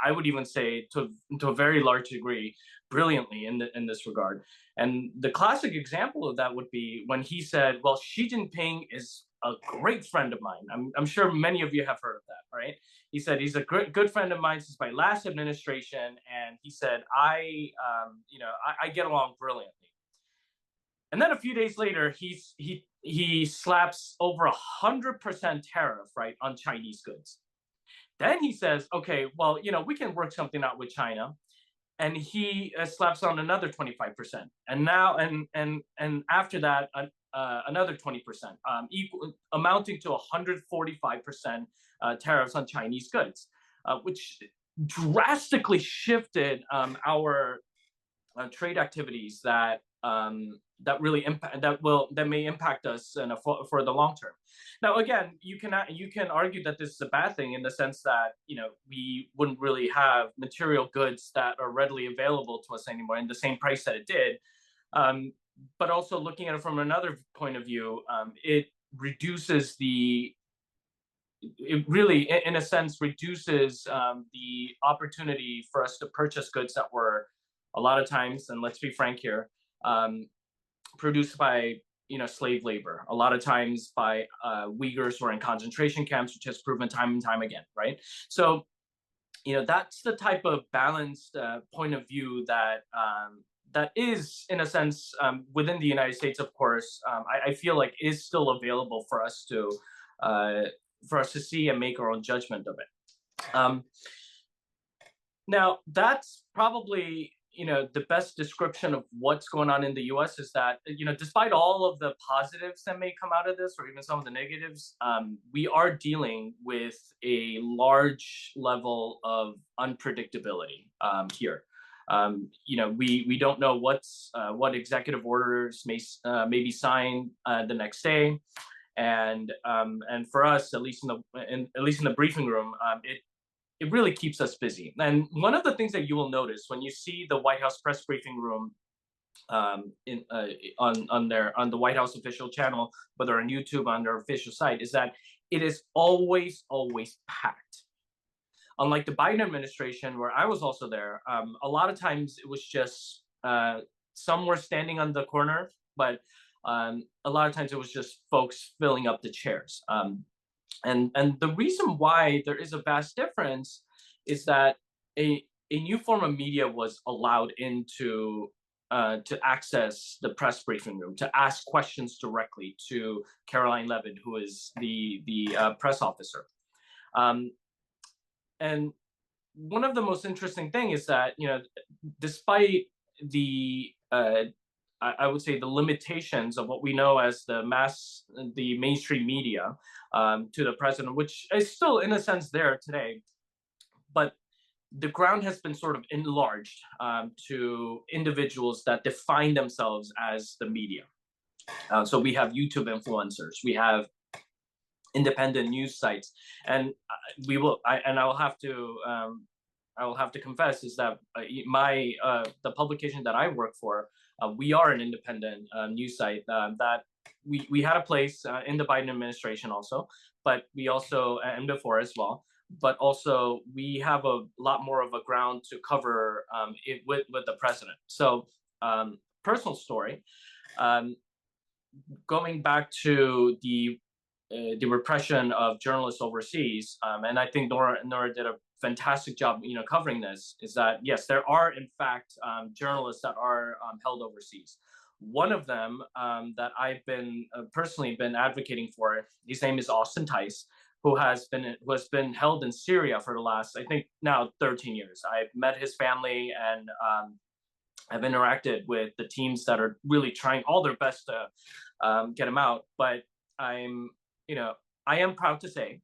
[SPEAKER 3] I would even say to a very large degree, brilliantly in this regard. And the classic example of that would be when he said, well, Xi Jinping is a great friend of mine. I'm sure many of you have heard of that, right? He said he's a good friend of mine since my last administration, and he said I get along brilliantly. And then a few days later, he slaps over 100% tariff, right, on Chinese goods. Then he says, okay, well, we can work something out with China. and he slaps on another 25%, and now and after that another 20%, amounting to 145% tariffs on Chinese goods, which drastically shifted our trade activities that really that may impact us for the long term. Now, again, you can argue that this is a bad thing in the sense that we wouldn't really have material goods that are readily available to us anymore in the same price that it did. But also looking at it from another point of view, it reduces it really, in a sense, reduces the opportunity for us to purchase goods that were a lot of times, and let's be frank here, produced by slave labor, a lot of times by Uyghurs who are in concentration camps, which has proven time and time again, right? So, that's the type of balanced point of view that that is, in a sense, within the United States, of course, I feel like is still available for us to see and make our own judgment of it. Now, that's probably the best description of what's going on in the U.S. is that, despite all of the positives that may come out of this, or even some of the negatives, we are dealing with a large level of unpredictability here. We don't know what executive orders may be signed the next day, and for us, at least in the briefing room, it really keeps us busy. And one of the things that you will notice when you see the White House press briefing room on the White House official channel, whether on YouTube, on their official site, is that it is always packed. Unlike the Biden administration, where I was also there, a lot of times it was just some were standing on the corner, but a lot of times it was just folks filling up the chairs. And the reason why there is a vast difference is that a new form of media was allowed into to access the press briefing room, to ask questions directly to Caroline Levitt, who is the press officer. And one of the most interesting thing is that, despite the I would say the limitations of what we know as the mainstream media to the president, which is still in a sense there today, but the ground has been sort of enlarged to individuals that define themselves as the media. So we have YouTube influencers, we have independent news sites, and I will have to confess is that the publication that I work for, we are an independent news site that we had a place in the Biden administration also, but we also, and before as well, but also we have a lot more of a ground to cover it with the president. So personal story, going back to the repression of journalists overseas, and I think Noura did a fantastic job, covering this, is that yes, there are in fact journalists that are held overseas. One of them that I've been personally been advocating for, his name is Austin Tice, who has been held in Syria for the last, I think now 13 years. I've met his family and I've interacted with the teams that are really trying all their best to get him out. But I am proud to say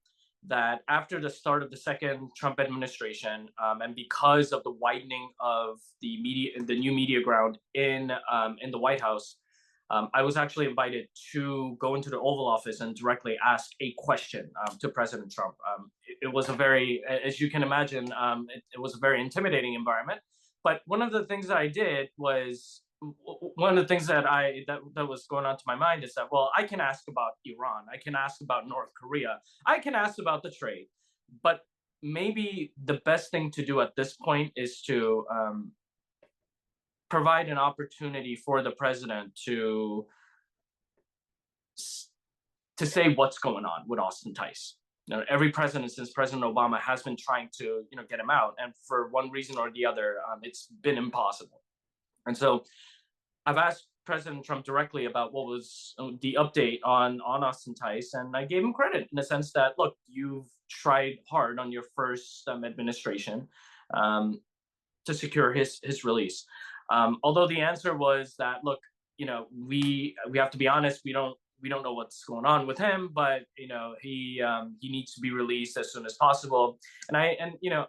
[SPEAKER 3] that after the start of the second Trump administration, and because of the widening of the new media ground in the White House, I was actually invited to go into the Oval Office and directly ask a question to President Trump. It was a very, as you can imagine, it was a very intimidating environment. But one of the things that I did was, one of the things that was going on to my mind is that, well, I can ask about Iran, I can ask about North Korea, I can ask about the trade, but maybe the best thing to do at this point is to provide an opportunity for the president to say what's going on with Austin Tice. Every president since President Obama has been trying to get him out, and for one reason or the other, it's been impossible. And so I've asked President Trump directly about what was the update on Austin Tice, and I gave him credit in the sense that, look, you've tried hard on your first administration secure his release. Although the answer was that, look, we have to be honest, we don't know what's going on with him, but he needs to be released as soon as possible. And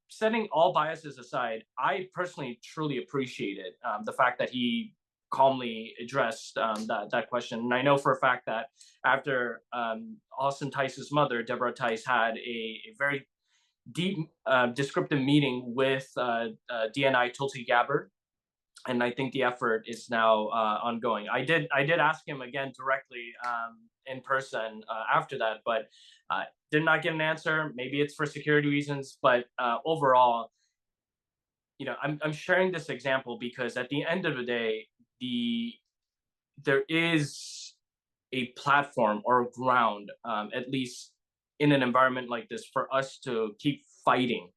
[SPEAKER 3] setting all biases aside, I personally truly appreciated the fact that he calmly addressed that question. And I know for a fact that after Austin Tice's mother, Deborah Tice, had a very deep descriptive meeting with DNI Tulsi Gabbard, and I think the effort is now ongoing. I did ask him again directly in person after that, but did not get an answer. Maybe it's for security reasons, but overall, I'm sharing this example because at the end of the day, there is a platform or ground, at least in an environment like this, for us to keep fighting,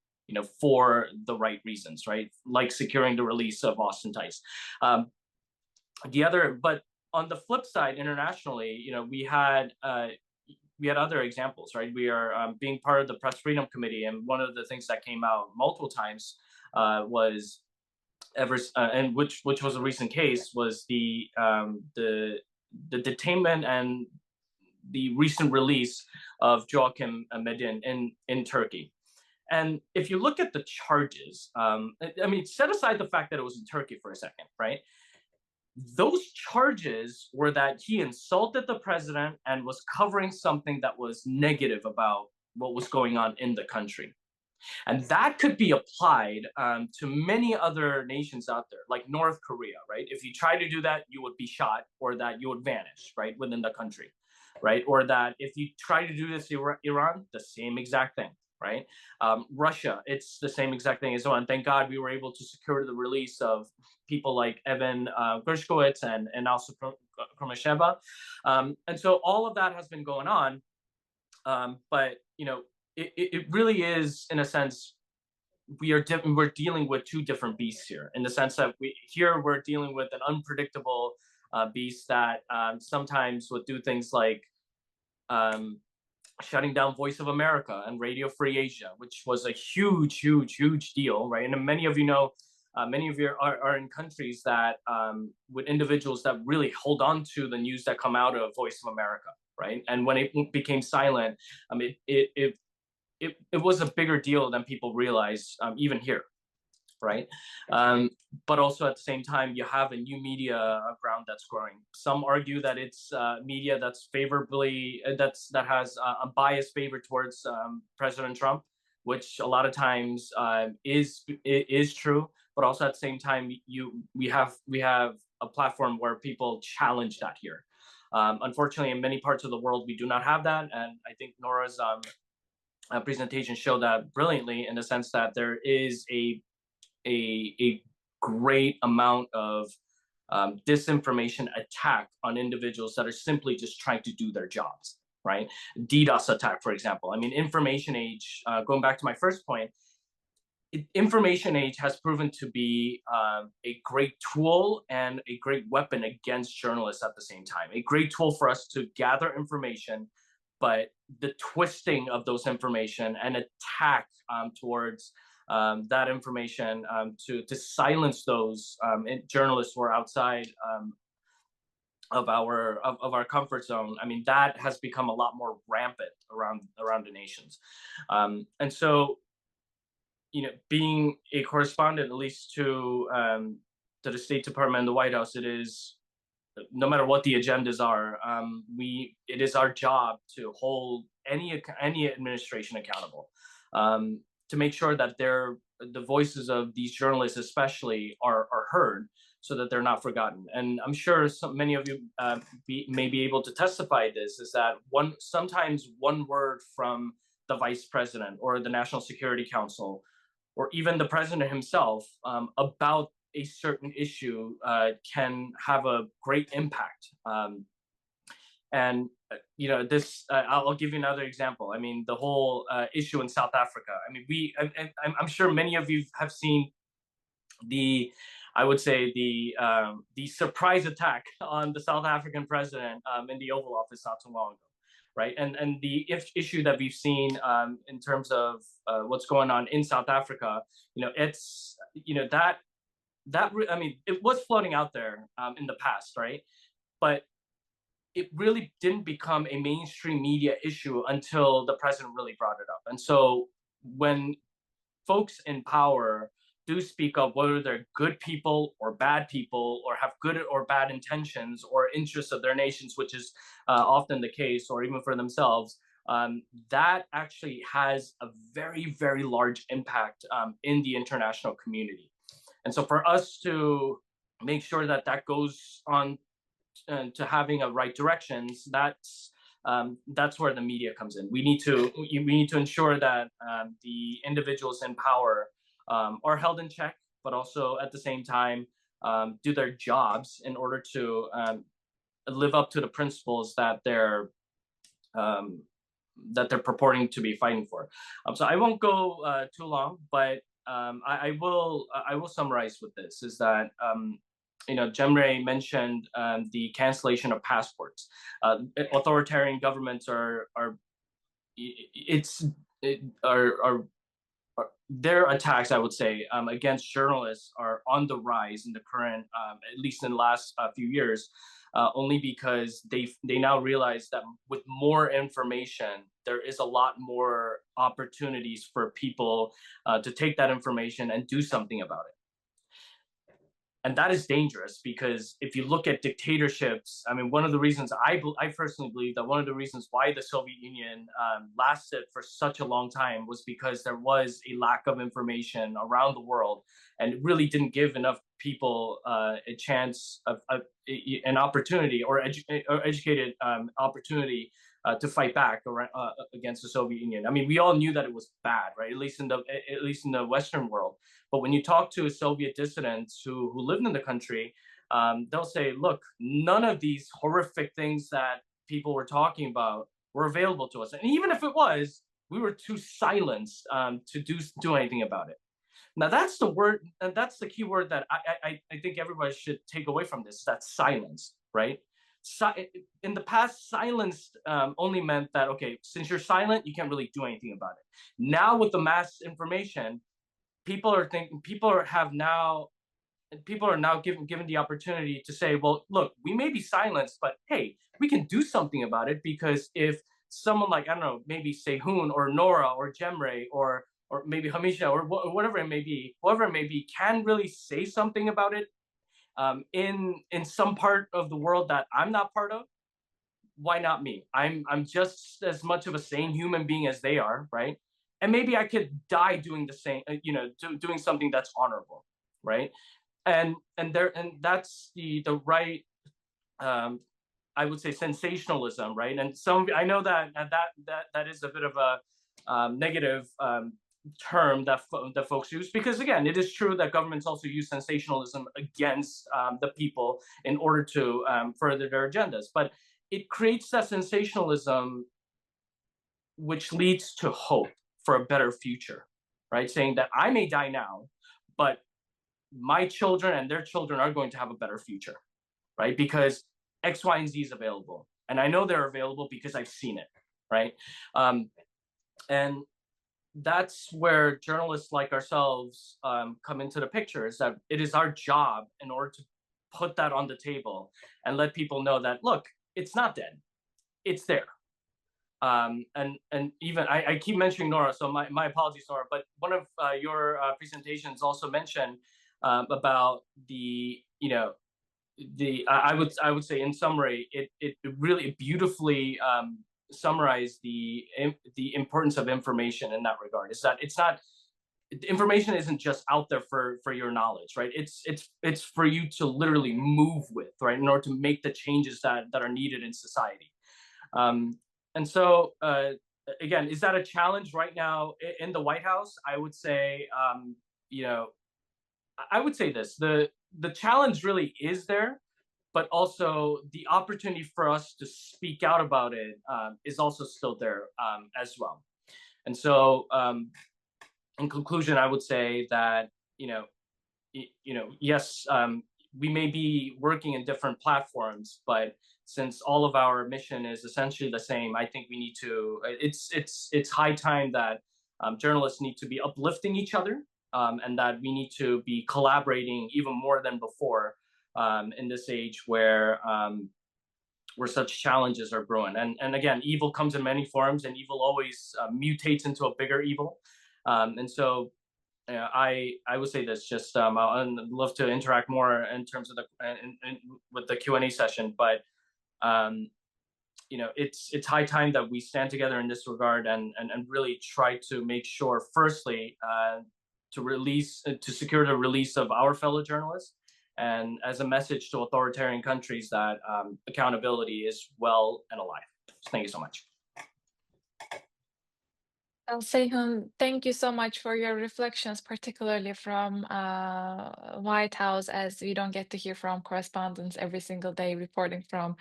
[SPEAKER 3] for the right reasons, right? Like securing the release of Austin Tice. But on the flip side, internationally, we had other examples, right? We are being part of the Press Freedom Committee, and one of the things that came out multiple times was and which was a recent case, was the detainment and the recent release of Joachim Medin in Turkey. And if you look at the charges, set aside the fact that it was in Turkey for a second, right? Those charges were that he insulted the president and was covering something that was negative about what was going on in the country. And that could be applied to many other nations out there, like North Korea, right? If you try to do that, you would be shot, or that you would vanish, right, within the country, right? Or that if you try to do this Iran, the same exact thing, right? Russia, it's the same exact thing as well. And thank God we were able to secure the release of people like Evan Gershkowitz and also Kromasheva. And so all of that has been going on. But, it really is, in a sense, we're dealing with two different beasts here, in the sense that we're dealing with an unpredictable beast that sometimes would do things like shutting down Voice of America and Radio Free Asia, which was a huge deal, right? And many of you know, many of you are in countries that with individuals that really hold on to the news that come out of Voice of America, right? And when it became silent, it was a bigger deal than people realize, even here, right? But also at the same time, you have a new media ground that's growing. Some argue that it's media that's that has a bias favor towards President Trump, which a lot of times is true. But also at the same time, we have a platform where people challenge that here. Unfortunately, in many parts of the world, we do not have that, and I think Noura's presentation showed that brilliantly, in the sense that there is a great amount of disinformation attack on individuals that are simply just trying to do their jobs, right? DDoS attack, for example. Information age, going back to my first point, information age has proven to be a great tool and a great weapon against journalists at the same time. A great tool for us to gather information, but the twisting of those information and attack towards that information to silence those journalists who are outside of our comfort zone. That has become a lot more rampant around the nations. And so, being a correspondent, at least to the State Department and the White House, it is, no matter what the agendas are, it is our job to hold any administration accountable, to make sure that the voices of these journalists especially are heard, so that they're not forgotten. And I'm sure many of you may be able to testify this, is that sometimes one word from the Vice President or the National Security Council, or even the President himself, about a certain issue can have a great impact. This, I'll give you another example. The whole issue in South Africa. I'm sure many of you have seen the surprise attack on the South African president in the Oval Office not too long ago. right? And the issue that we've seen in terms of what's going on in South Africa, it's I mean, it was floating out there in the past, right? But it really didn't become a mainstream media issue until the president really brought it up. And so when folks in power do speak up, whether they're good people or bad people, or have good or bad intentions or interests of their nations, which is often the case, or even for themselves, that actually has a very, very large impact in the international community. And so for us to make sure that that goes on to having a right directions, that's where the media comes in. We need to ensure that the individuals in power are held in check, but also at the same time do their jobs in order to live up to the principles that they're purporting to be fighting for. So I won't go too long, but I will summarize with this: is that Cemre mentioned the cancellation of passports. Authoritarian governments are their attacks, I would say, against journalists are on the rise in the current, at least in the last few years, only because they now realize that with more information, there is a lot more opportunities for people to take that information and do something about it. And that is dangerous, because if you look at dictatorships, I mean, one of the reasons I personally believe that one of the reasons why the Soviet Union lasted for such a long time was because there was a lack of information around the world, and it really didn't give enough people a chance of an opportunity or educated opportunity to fight back against the Soviet Union. I mean, we all knew that it was bad, right? At least in the Western world. But when you talk to Soviet dissidents who lived in the country, they'll say, look, none of these horrific things that people were talking about were available to us. And even if it was, we were too silenced to do anything about it. Now, that's the word, and that's the key word that I think everybody should take away from this: that's silence, right? In the past, silence only meant that, okay, since you're silent, you can't really do anything about it. Now, with the mass information, people are now given the opportunity to say, well, look, we may be silenced, but hey, we can do something about it, because if someone like, I don't know, maybe say Hoon or Noura or Cemre or maybe Hamisha or whatever it may be, whoever it may be, can really say something about it in some part of the world that I'm not part of, why not me? I'm just as much of a sane human being as they are, right? And maybe I could die doing the same, doing something that's honorable, right? And that's the right, I would say, sensationalism, right? And I know that is a bit of a negative term that folks use, because again, it is true that governments also use sensationalism against the people in order to further their agendas, but it creates that sensationalism which leads to hope for a better future, right? Saying that I may die now, but my children and their children are going to have a better future, right? Because X, Y, and Z is available. And I know they're available because I've seen it, right? And that's where journalists like ourselves come into the picture, is that it is our job, in order to put that on the table and let people know that, look, it's not dead, it's there. And even I keep mentioning Noura, so my apologies, Noura, but one of your presentations also mentioned about I would say, in summary, it really beautifully summarized the importance of information in that regard. Is that information isn't just out there for your knowledge, right? It's for you to literally move with, right, in order to make the changes that are needed in society. And so, again, is that a challenge right now in the White House? I would say, I would say this: the challenge really is there, but also the opportunity for us to speak out about it is also still there as well. And so, in conclusion, I would say that yes, we may be working in different platforms, but since all of our mission is essentially the same, I think we need to. It's high time that journalists need to be uplifting each other, and that we need to be collaborating even more than before in this age where such challenges are brewing. And again, evil comes in many forms, and evil always mutates into a bigger evil. And so I would say this. Just I'd love to interact more in terms of with the Q&A session, but it's high time that we stand together in this regard and really try to make sure, firstly, to secure the release of our fellow journalists, and as a message to authoritarian countries that accountability is well and alive. So thank you so much.
[SPEAKER 1] I'll say, Hoon, thank you so much for your reflections, particularly from White House, as we don't get to hear from correspondents every single day reporting from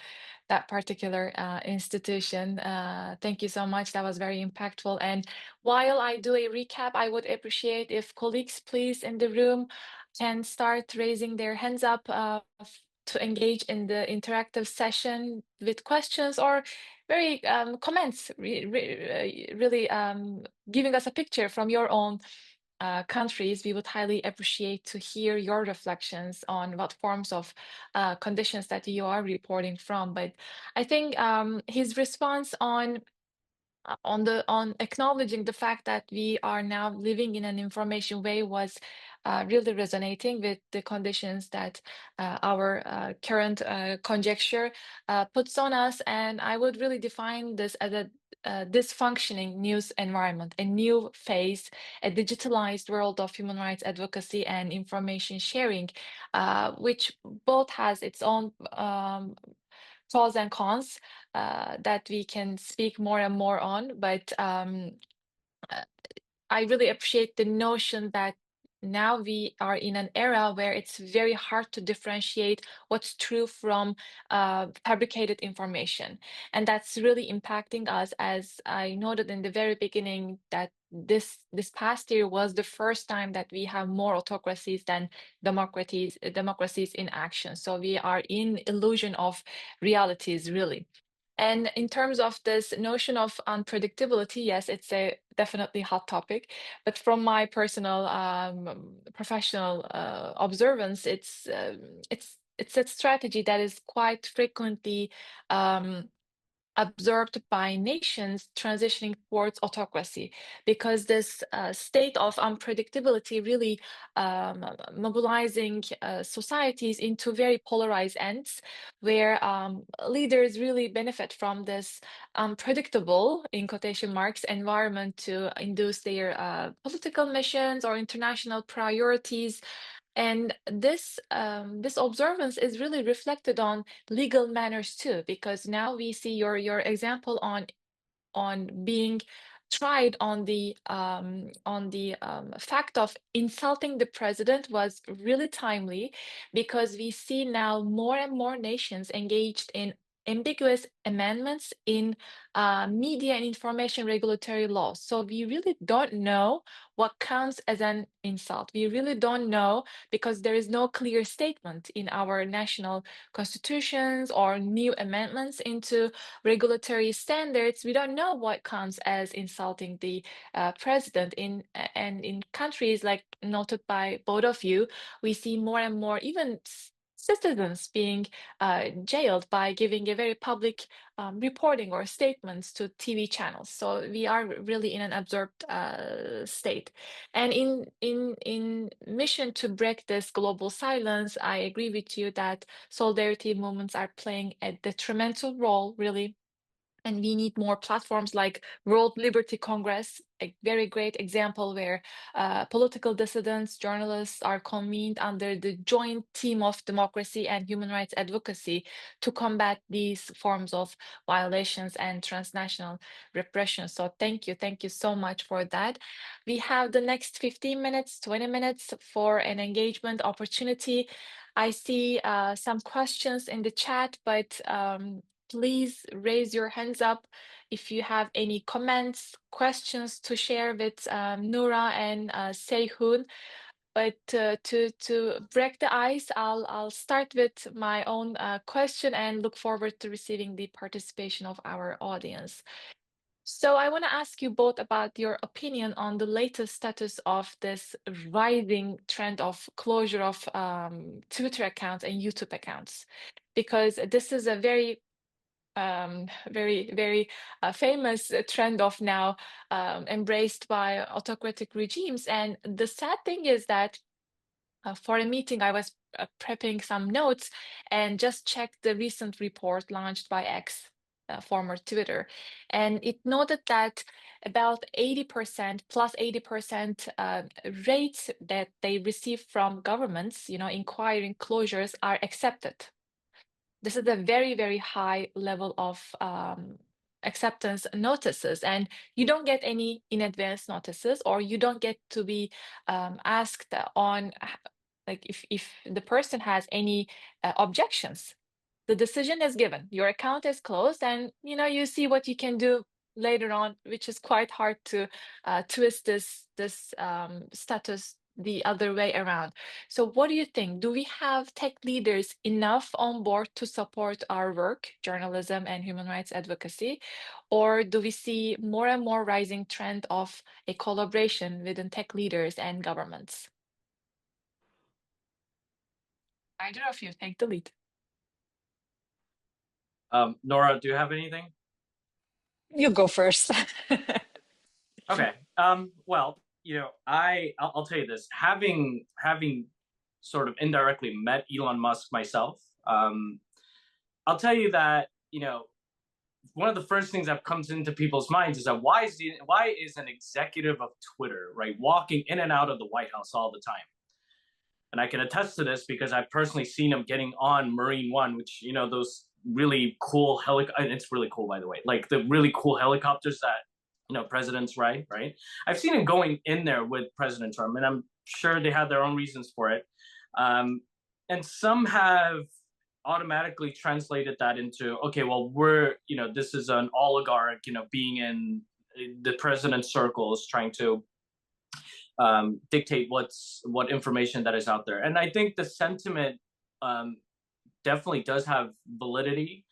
[SPEAKER 1] that particular institution. Thank you so much. That was very impactful. And while I do a recap, I would appreciate if colleagues, please, in the room can start raising their hands up to engage in the interactive session with questions or very comments, really giving us a picture from your own countries. We would highly appreciate to hear your reflections on what forms of conditions that you are reporting from. But I think his response on acknowledging the fact that we are now living in an information way was really resonating with the conditions that our current conjecture puts on us. And I would really define this as a dysfunctioning news environment, a new phase, a digitalized world of human rights advocacy and information sharing, which both has its own pros and cons that we can speak more and more on. But I really appreciate the notion that now we are in an era where it's very hard to differentiate what's true from fabricated information. And that's really impacting us, as I noted in the very beginning, that this past year was the first time that we have more autocracies than democracies in action. So we are in illusion of realities, really. And in terms of this notion of unpredictability, yes, it's a definitely hot topic. But from my personal professional observance, it's a strategy that is quite frequently observed by nations transitioning towards autocracy, because this state of unpredictability really mobilizing societies into very polarized ends, where leaders really benefit from this unpredictable, in quotation marks, environment to induce their political missions or international priorities. And this observance is really reflected on legal manners too, because now we see your example on being tried on the fact of insulting the president was really timely, because we see now more and more nations engaged in ambiguous amendments in media and information regulatory laws. So we really don't know what counts as an insult. We really don't know, because there is no clear statement in our national constitutions or new amendments into regulatory standards. We don't know what counts as insulting the president. And in countries like noted by both of you, we see more and more even citizens being jailed by giving a very public reporting or statements to TV channels. So we are really in an absorbed state. And in mission to break this global silence, I agree with you that solidarity movements are playing a detrimental role, really. And we need more platforms like World Liberty Congress, a very great example where political dissidents, journalists are convened under the joint team of democracy and human rights advocacy to combat these forms of violations and transnational repression. So thank you so much for that. We have the next 15 minutes, 20 minutes for an engagement opportunity. I see some questions in the chat, but please raise your hands up if you have any comments, questions to share with Noura and Hoon. But to break the ice, I'll start with my own question and look forward to receiving the participation of our audience. So I want to ask you both about your opinion on the latest status of this rising trend of closure of Twitter accounts and YouTube accounts, because this is a very very famous trend of now embraced by autocratic regimes. And the sad thing is that for a meeting, I was prepping some notes and just checked the recent report launched by X, former Twitter, and it noted that about 80% plus 80% rates that they receive from governments, inquiring closures are accepted. This is a very, very high level of acceptance notices, and you don't get any in advance notices, or you don't get to be asked on like if the person has any objections. The decision is given, your account is closed, and you see what you can do later on, which is quite hard to twist this status the other way around. So what do you think? Do we have tech leaders enough on board to support our work, journalism and human rights advocacy? Or do we see more and more rising trend of a collaboration within tech leaders and governments? Either of you, take the lead.
[SPEAKER 3] Noura, do you have anything?
[SPEAKER 2] You go first.
[SPEAKER 3] Okay. Well, I'll tell you this. Having sort of indirectly met Elon Musk myself, I'll tell you that one of the first things that comes into people's minds is that why is an executive of Twitter, right, walking in and out of the White House all the time? And I can attest to this because I've personally seen him getting on Marine One, which those really cool it's really cool, by the way, like the really cool helicopters that presidents ride, right? I've seen him going in there with President Trump, and I'm sure they have their own reasons for it. And some have automatically translated that into, okay, well, this is an oligarch, being in the president's circles, trying to dictate what information that is out there. And I think the sentiment definitely does have validity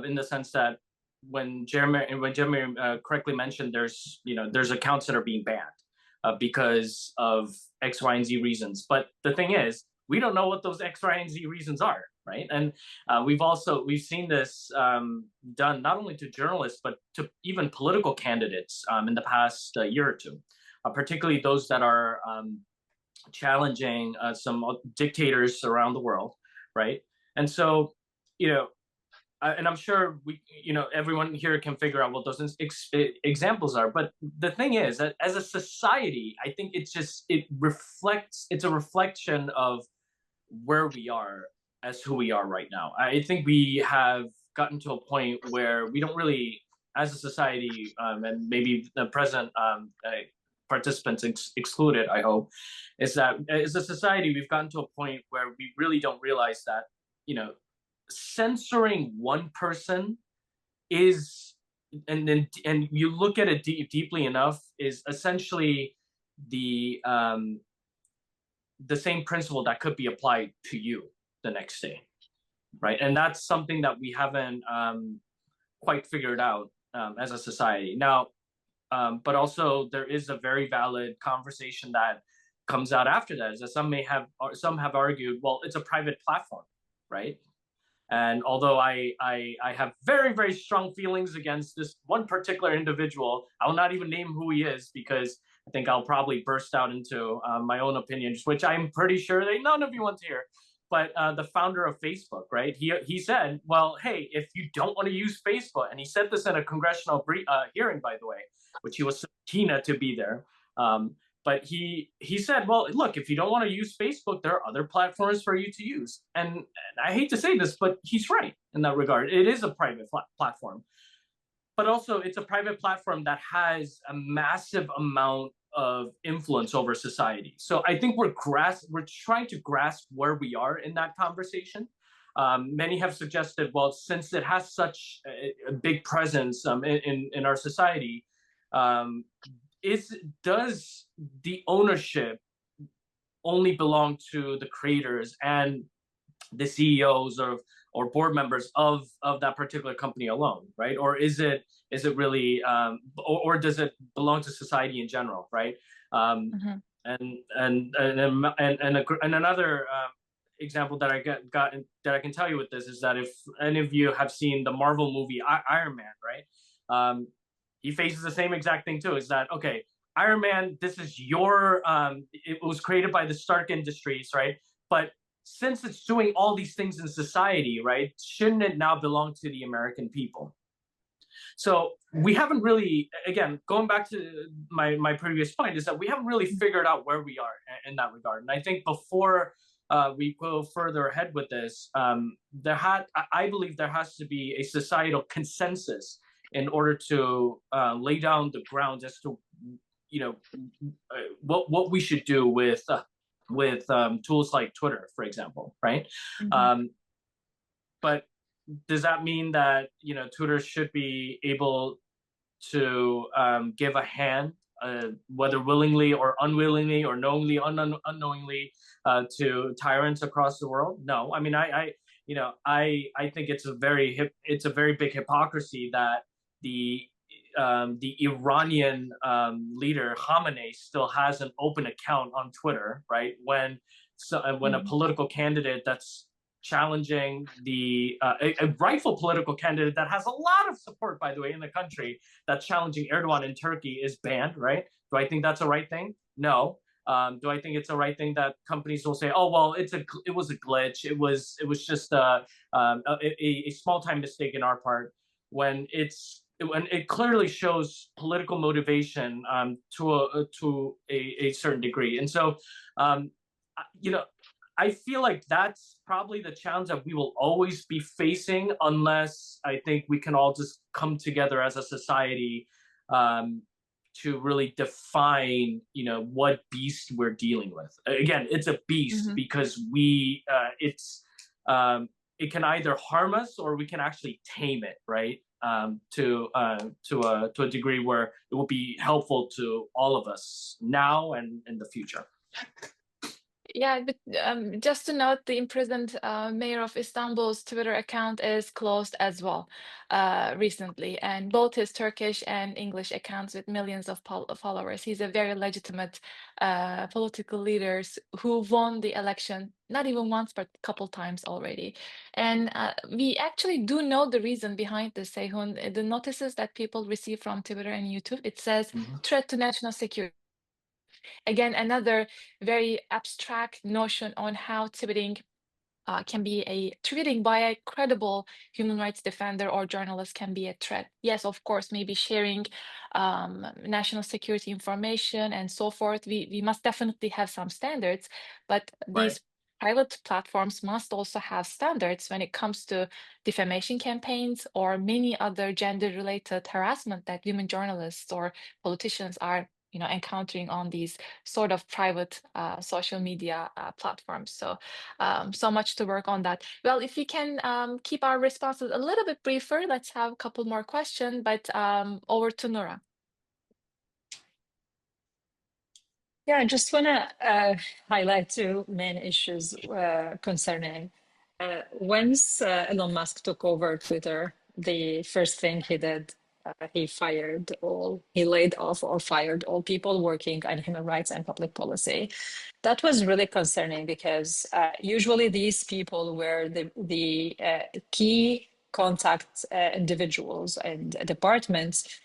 [SPEAKER 3] in the sense that when Jeremy correctly mentioned, there's accounts that are being banned because of X, Y, and Z reasons. But the thing is, we don't know what those X, Y, and Z reasons are, right? And we've seen this done not only to journalists but to even political candidates in the past year or two, particularly those that are challenging some dictators around the world, right? And so, and I'm sure everyone here can figure out what those examples are. But the thing is that as a society, I think it's a reflection of where we are as who we are right now. I think we have gotten to a point where we don't really, as a society, and maybe the present participants excluded, I hope, is that as a society, we've gotten to a point where we really don't realize that, censoring one person is, and you look at it deeply enough, is essentially the same principle that could be applied to you the next day, right? And that's something that we haven't quite figured out as a society now. But also there is a very valid conversation that comes out after that, is that some have argued, well, it's a private platform, right? And although I have very, very strong feelings against this one particular individual, I will not even name who he is because I think I'll probably burst out into my own opinions, which I'm pretty sure that none of you want to hear. But the founder of Facebook, right? He said, well, hey, if you don't want to use Facebook, and he said this in a congressional hearing, by the way, which he was subpoenaed to be there. But he said, well, look, if you don't want to use Facebook, there are other platforms for you to use. And I hate to say this, but he's right in that regard. It is a private platform. But also it's a private platform that has a massive amount of influence over society. So I think we're trying to grasp where we are in that conversation. Many have suggested, well, since it has such a big presence in our society, does the ownership only belong to the creators and the CEOs or board members of that particular company alone, right? Or is it really, or does it belong to society in general, right?
[SPEAKER 1] Mm-hmm.
[SPEAKER 3] And another example that that I can tell you with this is that if any of you have seen the Marvel movie Iron Man, right? He faces the same exact thing too. Is that okay? Iron Man, this is your. It was created by the Stark Industries, right? But since it's doing all these things in society, right? Shouldn't it now belong to the American people? So we haven't really, again, going back to my previous point, is that we haven't really figured out where we are in that regard. And I think before we go further ahead with this, I believe there has to be a societal consensus in order to lay down the grounds as to, you know, what we should do with tools like Twitter, for example, right?
[SPEAKER 1] Mm-hmm.
[SPEAKER 3] But does that mean that, you know, Twitter should be able to give a hand, whether willingly or unwillingly or knowingly, unknowingly, to tyrants across the world? No, I mean, I think it's a very big hypocrisy that the Iranian leader Khamenei still has an open account on Twitter, right? When a political candidate that's challenging a rightful political candidate that has a lot of support, by the way, in the country, that's challenging Erdogan in Turkey is banned, right? Do I think that's a right thing? No. Do I think it's a right thing that companies will say, oh, well, it was a glitch. It was just a small time mistake in our part, when it clearly shows political motivation to a certain degree. And so, you know, I feel like that's probably the challenge that we will always be facing, unless I think we can all just come together as a society to really define, you know, what beast we're dealing with. Again, it's a beast because it can either harm us or we can actually tame it, right? To a degree where it will be helpful to all of us now and in the future.
[SPEAKER 1] Yeah, but just to note, the imprisoned mayor of Istanbul's Twitter account is closed as well recently, and both his Turkish and English accounts with millions of followers. He's a very legitimate political leader who won the election, not even once, but a couple times already. And we actually do know the reason behind this, Seyhun. The notices that people receive from Twitter and YouTube, it says threat to national security. Again, another very abstract notion on how tweeting can be tweeting by a credible human rights defender or journalist can be a threat. Yes, of course, maybe sharing national security information and so forth. We must definitely have some standards, but these private platforms must also have standards when it comes to defamation campaigns or many other gender-related harassment that women journalists or politicians are encountering on these sort of private social media platforms. So so much to work on that. Well, if we can keep our responses a little bit briefer, let's have a couple more questions, but over to Noura.
[SPEAKER 2] Yeah, I just want to highlight two main issues concerning. Once Elon Musk took over Twitter, the first thing he did, he laid off or fired all people working on human rights and public policy. That was really concerning because usually these people were the key contact individuals and departments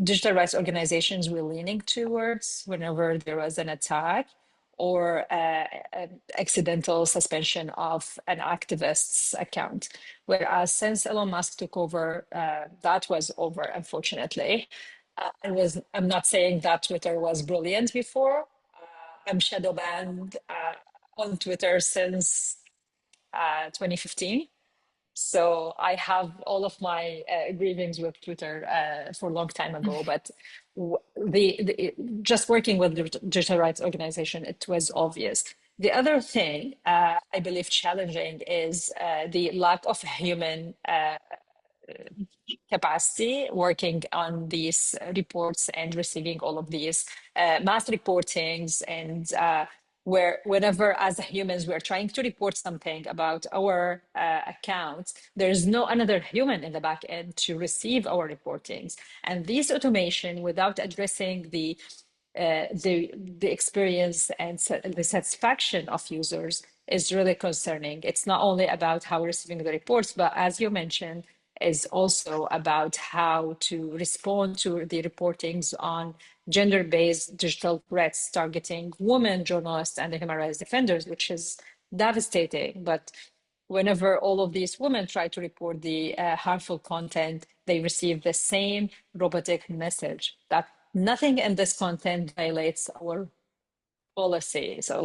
[SPEAKER 2] digital rights organizations were leaning towards whenever there was an attack or accidental suspension of an activist's account. Whereas since Elon Musk took over, that was over, unfortunately. I'm not saying that Twitter was brilliant before. I'm shadow banned on Twitter since 2015. So I have all of my grievings with Twitter for a long time ago, but just working with the digital rights organization, it was obvious. The other thing I believe challenging is the lack of human capacity working on these reports and receiving all of these mass reportings and where whenever as humans we're trying to report something about our accounts, there's no another human in the back end to receive our reportings. And this automation, without addressing the experience and the satisfaction of users, is really concerning. It's not only about how we're receiving the reports, but as you mentioned, is also about how to respond to the reportings on gender-based digital threats targeting women journalists and the human rights defenders, which is devastating. But whenever all of these women try to report the harmful content, they receive the same robotic message that nothing in this content violates our policy. So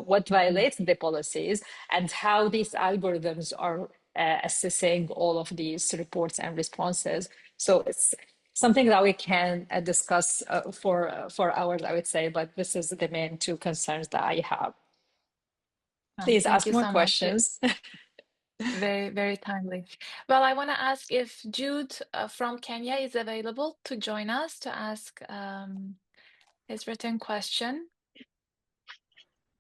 [SPEAKER 2] what violates the policies, and how these algorithms are assessing all of these reports and responses. So it's something that we can discuss for hours, I would say, but this is the main two concerns that I have. Please
[SPEAKER 1] Thank
[SPEAKER 2] ask
[SPEAKER 1] you
[SPEAKER 2] more
[SPEAKER 1] so much.
[SPEAKER 2] questions.
[SPEAKER 1] Very, very timely. Well, I want to ask if Jude from Kenya is available to join us to ask his written question.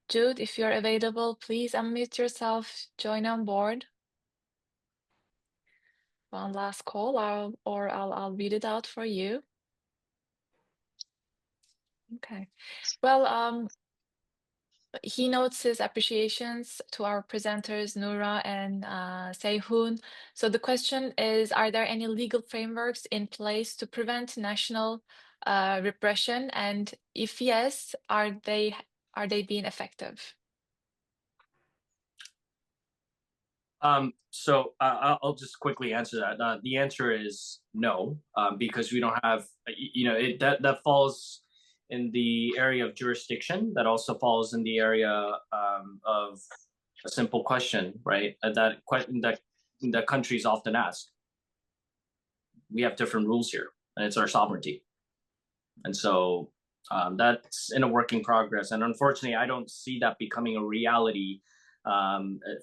[SPEAKER 1] Jude, if you're available, please unmute yourself, join on board. One last call, I'll read it out for you. Okay. Well, he notes his appreciations to our presenters, Noura and Hoon. So the question is, are there any legal frameworks in place to prevent national repression? And if yes, are they being effective?
[SPEAKER 3] So I'll just quickly answer that. The answer is no, because we don't have, that falls in the area of jurisdiction. That also falls in the area of a simple question, right? That countries often ask. We have different rules here, and it's our sovereignty. And so that's in a working progress. And unfortunately, I don't see that becoming a reality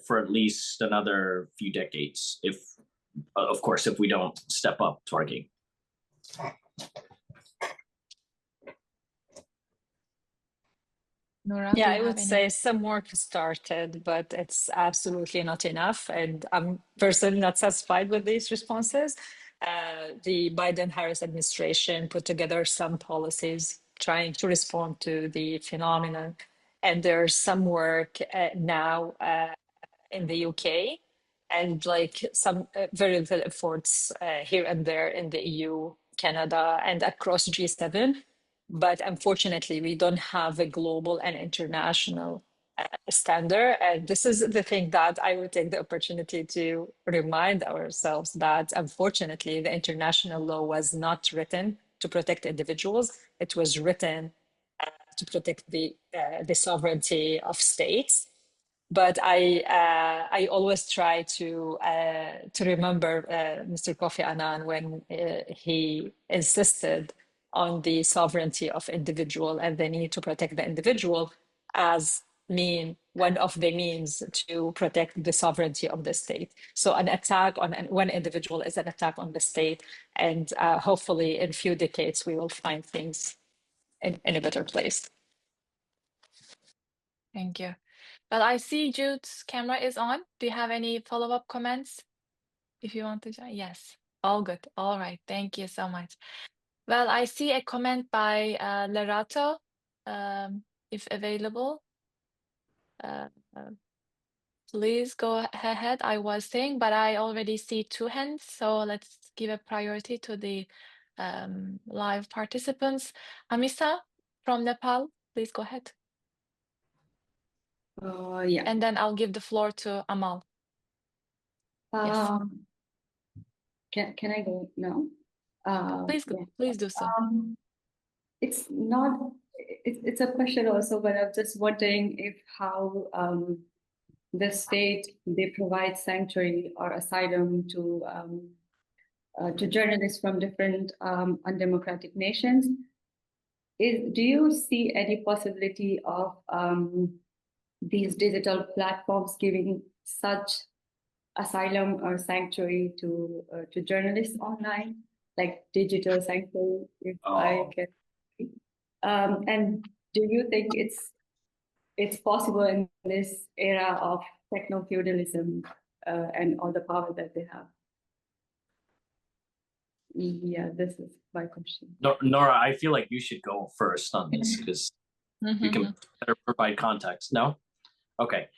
[SPEAKER 3] for at least another few decades, if we don't step up to our game.
[SPEAKER 1] Noura,
[SPEAKER 2] Yeah, I would say some work started, but it's absolutely not enough. And I'm personally not satisfied with these responses. The Biden-Harris administration put together some policies trying to respond to the phenomenon. And there's some work now in the UK, and like some very little efforts here and there in the EU, Canada, and across G7. But unfortunately, we don't have a global and international standard. And this is the thing that I would take the opportunity to remind ourselves that, unfortunately, the international law was not written to protect individuals. It was written to protect the sovereignty of states. But I always try to remember Mr. Kofi Annan when he insisted on the sovereignty of individual and the need to protect the individual as one of the means to protect the sovereignty of the state. So an attack on one individual is an attack on the state, and hopefully in a few decades we will find things in a better place.
[SPEAKER 1] Thank you. Well, I see Jude's camera is on. Do you have any follow-up comments? If you want to join? Yes. All good. All right. Thank you so much. Well, I see a comment by Lerato, if available. Please go ahead. I was saying, but I already see two hands, so let's give a priority to the live participants. Amisa from Nepal, please go ahead.
[SPEAKER 4] Yeah.
[SPEAKER 1] And then I'll give the floor to Amal. Yes.
[SPEAKER 4] Can I go now?
[SPEAKER 1] Please go.
[SPEAKER 4] Yeah.
[SPEAKER 1] Please do so.
[SPEAKER 4] It's not. It's a question also, but I'm just wondering if how the state they provide sanctuary or asylum to journalists from different undemocratic nations. Do you see any possibility of these digital platforms giving such asylum or sanctuary to journalists online, like digital sanctuary, if I can? And do you think it's it's possible in this era of techno-feudalism and all the power that they have. Yeah, this is my question.
[SPEAKER 3] Noura, I feel like you should go first on this because you can better provide context. No? Okay.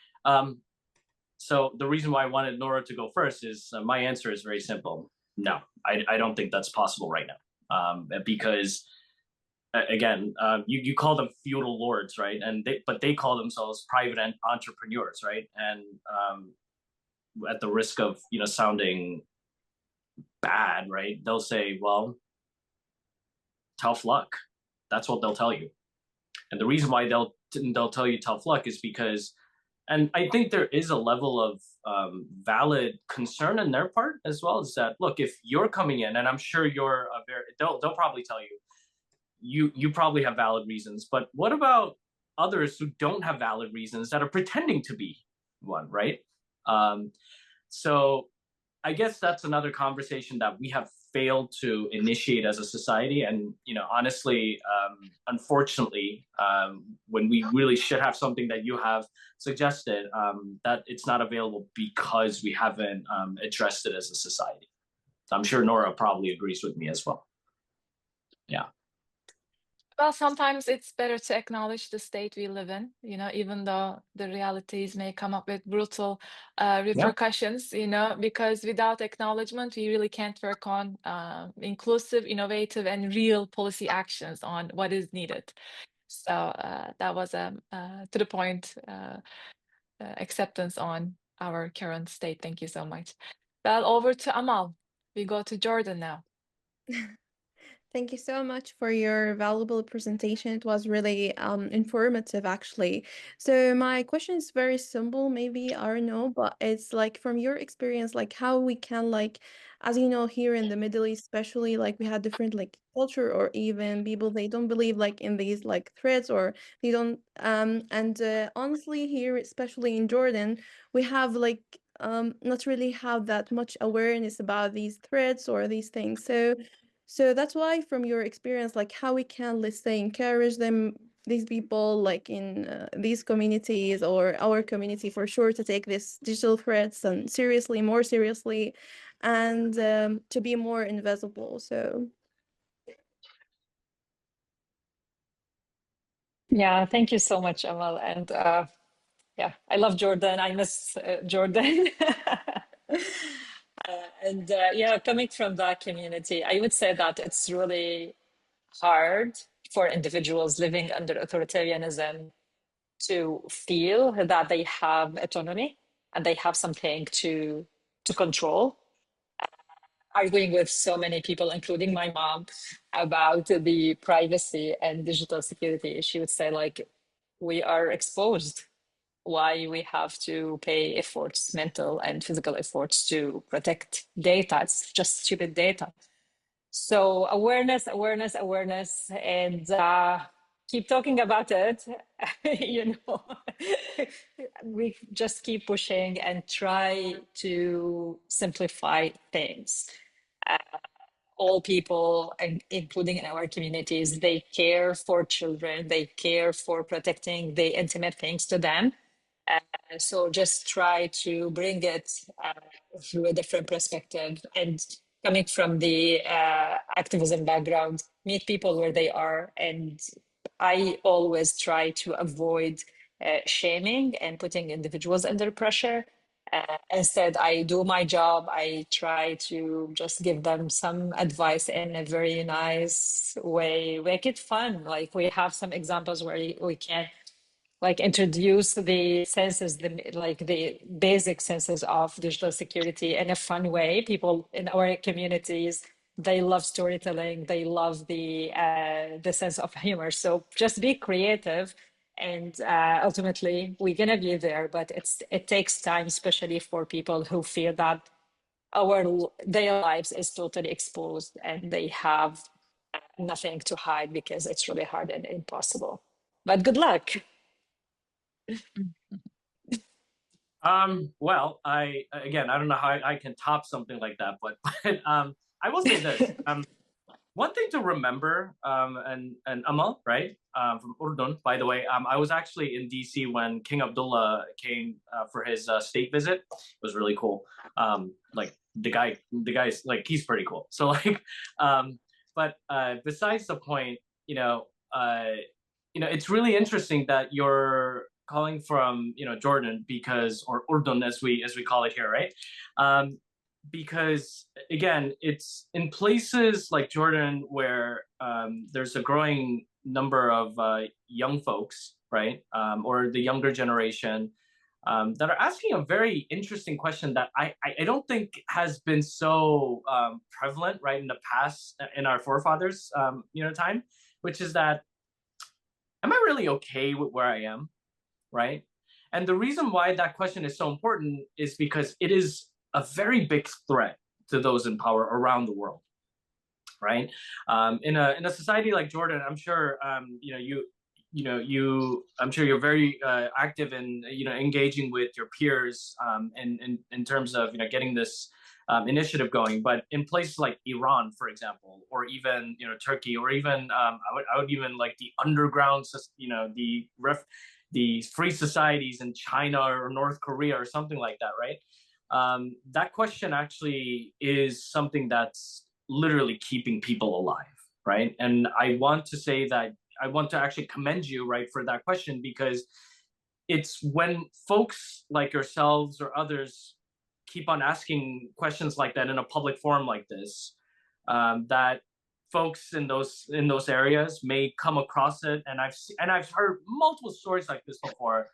[SPEAKER 3] So the reason why I wanted Noura to go first is my answer is very simple. No, I don't think that's possible right now. Because again, you call them feudal lords, right? But they call themselves private entrepreneurs, right? And at the risk of sounding bad, right? They'll say, well, tough luck. That's what they'll tell you. And the reason why they'll tell you tough luck is because, and I think there is a level of valid concern on their part as well, is that, look, if you're coming in, and I'm sure you're they'll probably tell you, you probably have valid reasons, but what about others who don't have valid reasons that are pretending to be one, right? So I guess that's another conversation that we have failed to initiate as a society. And, honestly, unfortunately, when we really should have something that you have suggested, that it's not available because we haven't addressed it as a society. I'm sure Noura probably agrees with me as well. Yeah.
[SPEAKER 1] Well, sometimes it's better to acknowledge the state we live in, even though the realities may come up with brutal repercussions, because without acknowledgement, we really can't work on inclusive, innovative, and real policy actions on what is needed. So that was to the point acceptance on our current state. Thank you so much. Well, over to Amal. We go to Jordan now.
[SPEAKER 5] Thank you so much for your valuable presentation. It was really informative, actually. So my question is very simple, maybe, I don't know, but it's like from your experience, like how we can as you know, here in the Middle East, especially, like we had different culture or even people, they don't believe in these threats or they don't and honestly here, especially in Jordan, we have not really have that much awareness about these threats or these things. So that's why, from your experience, how we can, let's say, encourage these people, in these communities or our community for sure, to take these digital threats and more seriously, and to be more invisible. So.
[SPEAKER 2] Yeah, thank you so much, Amal. And yeah, I love Jordan. I miss Jordan. And yeah, coming from that community, I would say that it's really hard for individuals living under authoritarianism to feel that they have autonomy and they have something to control. Arguing with so many people, including my mom, about the privacy and digital security, she would say, we are exposed. Why we have to pay efforts, mental and physical efforts, to protect data? It's just stupid data. So awareness, and keep talking about it. We just keep pushing and try to simplify things. All people, including in our communities, they care for children, they care for protecting the intimate things to them. So just try to bring it through a different perspective. And coming from the activism background, meet people where they are. And I always try to avoid shaming and putting individuals under pressure. Instead, I do my job. I try to just give them some advice in a very nice way, make it fun. We have some examples where we can introduce the senses, the basic senses of digital security in a fun way. People in our communities, they love storytelling. They love the sense of humor. So just be creative, and ultimately we're gonna be there. But it takes time, especially for people who feel that their lives is totally exposed and they have nothing to hide, because it's really hard and impossible. But good luck.
[SPEAKER 3] Well, I don't know how I can top something like that, but I will say this. one thing to remember, and Amal, right, from Urdun, by the way, I was actually in DC when King Abdullah came for his state visit. It was really cool. Like the guy's like, he's pretty cool. So like, but besides the point, it's really interesting that you're calling from Jordan, because, or Urdun as we call it here, right? Because again, it's in places like Jordan where there's a growing number of young folks, right, or the younger generation, that are asking a very interesting question that I don't think has been so prevalent, right, in the past, in our forefathers, time, which is that, am I really okay with where I am, right? And the reason why that question is so important is because it is a very big threat to those in power around the world, right? In a society like Jordan, I'm sure I'm sure you're very active in engaging with your peers, in terms of getting this initiative going. But in places like Iran, for example, or even Turkey, or even I would even like the underground, the free societies in China or North Korea or something like that, right? That question actually is something that's literally keeping people alive, right? And I want to say that I want to actually commend you, right, for that question, because it's when folks like yourselves or others keep on asking questions like that in a public forum like this, that folks in those areas may come across it. And I've heard multiple stories like this before,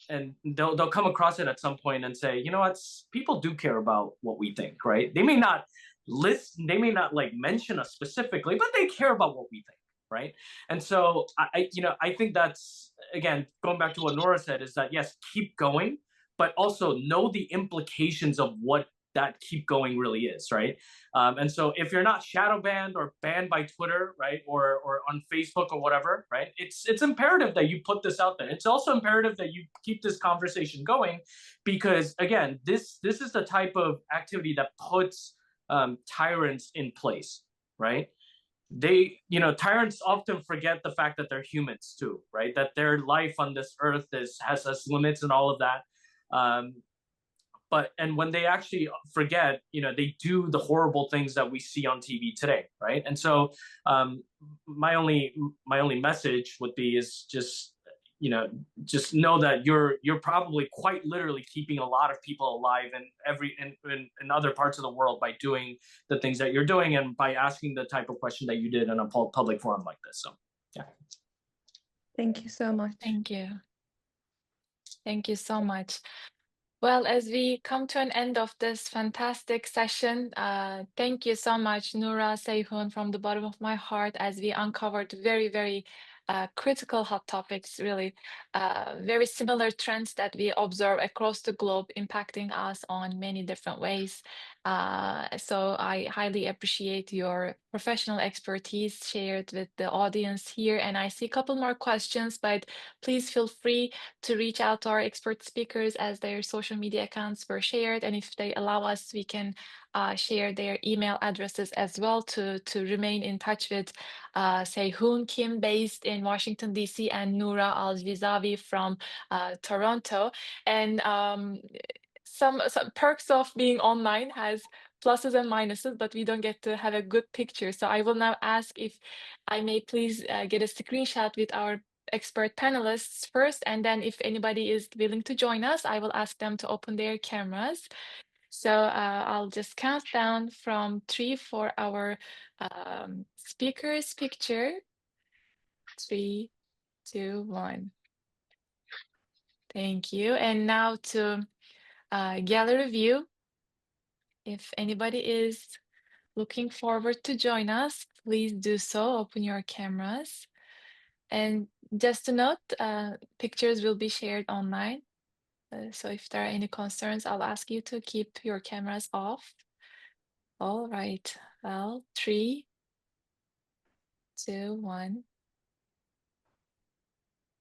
[SPEAKER 3] and they'll come across it at some point and say, what, people do care about what we think, right? They may not they may not like mention us specifically, but they care about what we think, right? And so I think that's, again, going back to what Noura said, is that yes, keep going, but also know the implications of what that keep going really is, right? And so if you're not shadow banned or banned by Twitter, right, or on Facebook or whatever, right, it's imperative that you put this out there. It's also imperative that you keep this conversation going, because again, this is the type of activity that puts tyrants in place, right? Tyrants often forget the fact that they're humans too, right? That their life on this earth has limits and all of that. And when they actually forget, they do the horrible things that we see on TV today, right? And so my only message would be is just know that you're probably quite literally keeping a lot of people alive in other parts of the world by doing the things that you're doing, and by asking the type of question that you did in a public forum like this. So yeah.
[SPEAKER 5] Thank you so much.
[SPEAKER 1] Thank you. Thank you so much. Well, as we come to an end of this fantastic session, thank you so much, Noura, Hoon, from the bottom of my heart, as we uncovered very, very critical hot topics, really very similar trends that we observe across the globe, impacting us on many different ways. So I highly appreciate your professional expertise shared with the audience here. And I see a couple more questions, but please feel free to reach out to our expert speakers, as their social media accounts were shared. And if they allow us, we can share their email addresses as well to remain in touch with, say, Hoon Kim, based in Washington, D.C., and Noura Al-Jizawi from Toronto. And some perks of being online has pluses and minuses, but we don't get to have a good picture. So I will now ask if I may please get a screenshot with our expert panelists first, and then if anybody is willing to join us, I will ask them to open their cameras. So I'll just count down from 3 for our speaker's picture. 3, 2, 1. Thank you. And now to gallery view. If anybody is looking forward to join us, please do so. Open your cameras. And just to note, pictures will be shared online. So if there are any concerns, I'll ask you to keep your cameras off. All right. Well, 3, 2, 1.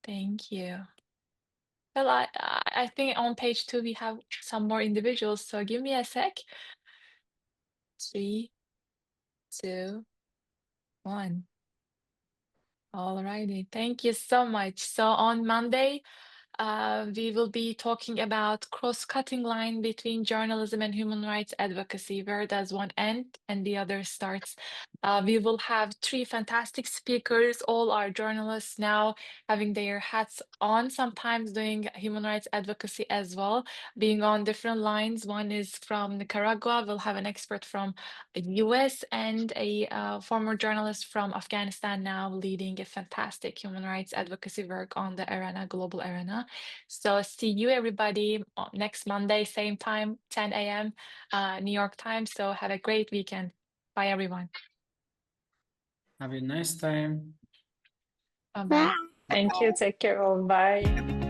[SPEAKER 1] Thank you. Well, I think on page 2 we have some more individuals, so give me a sec. 3, 2, One. All righty. Thank you so much. So on Monday, we will be talking about cross-cutting line between journalism and human rights advocacy. Where does one end and the other starts? We will have three fantastic speakers. All are journalists now, having their hats on, sometimes doing human rights advocacy as well, being on different lines. One is from Nicaragua. We'll have an expert from the US and a former journalist from Afghanistan, now leading a fantastic human rights advocacy work on the arena, global arena. So see you everybody next Monday, same time, 10 a.m. New York time. So have a great weekend. Bye, everyone.
[SPEAKER 6] Have a nice time.
[SPEAKER 1] Bye-bye.
[SPEAKER 2] Thank you. Take care. All. Bye.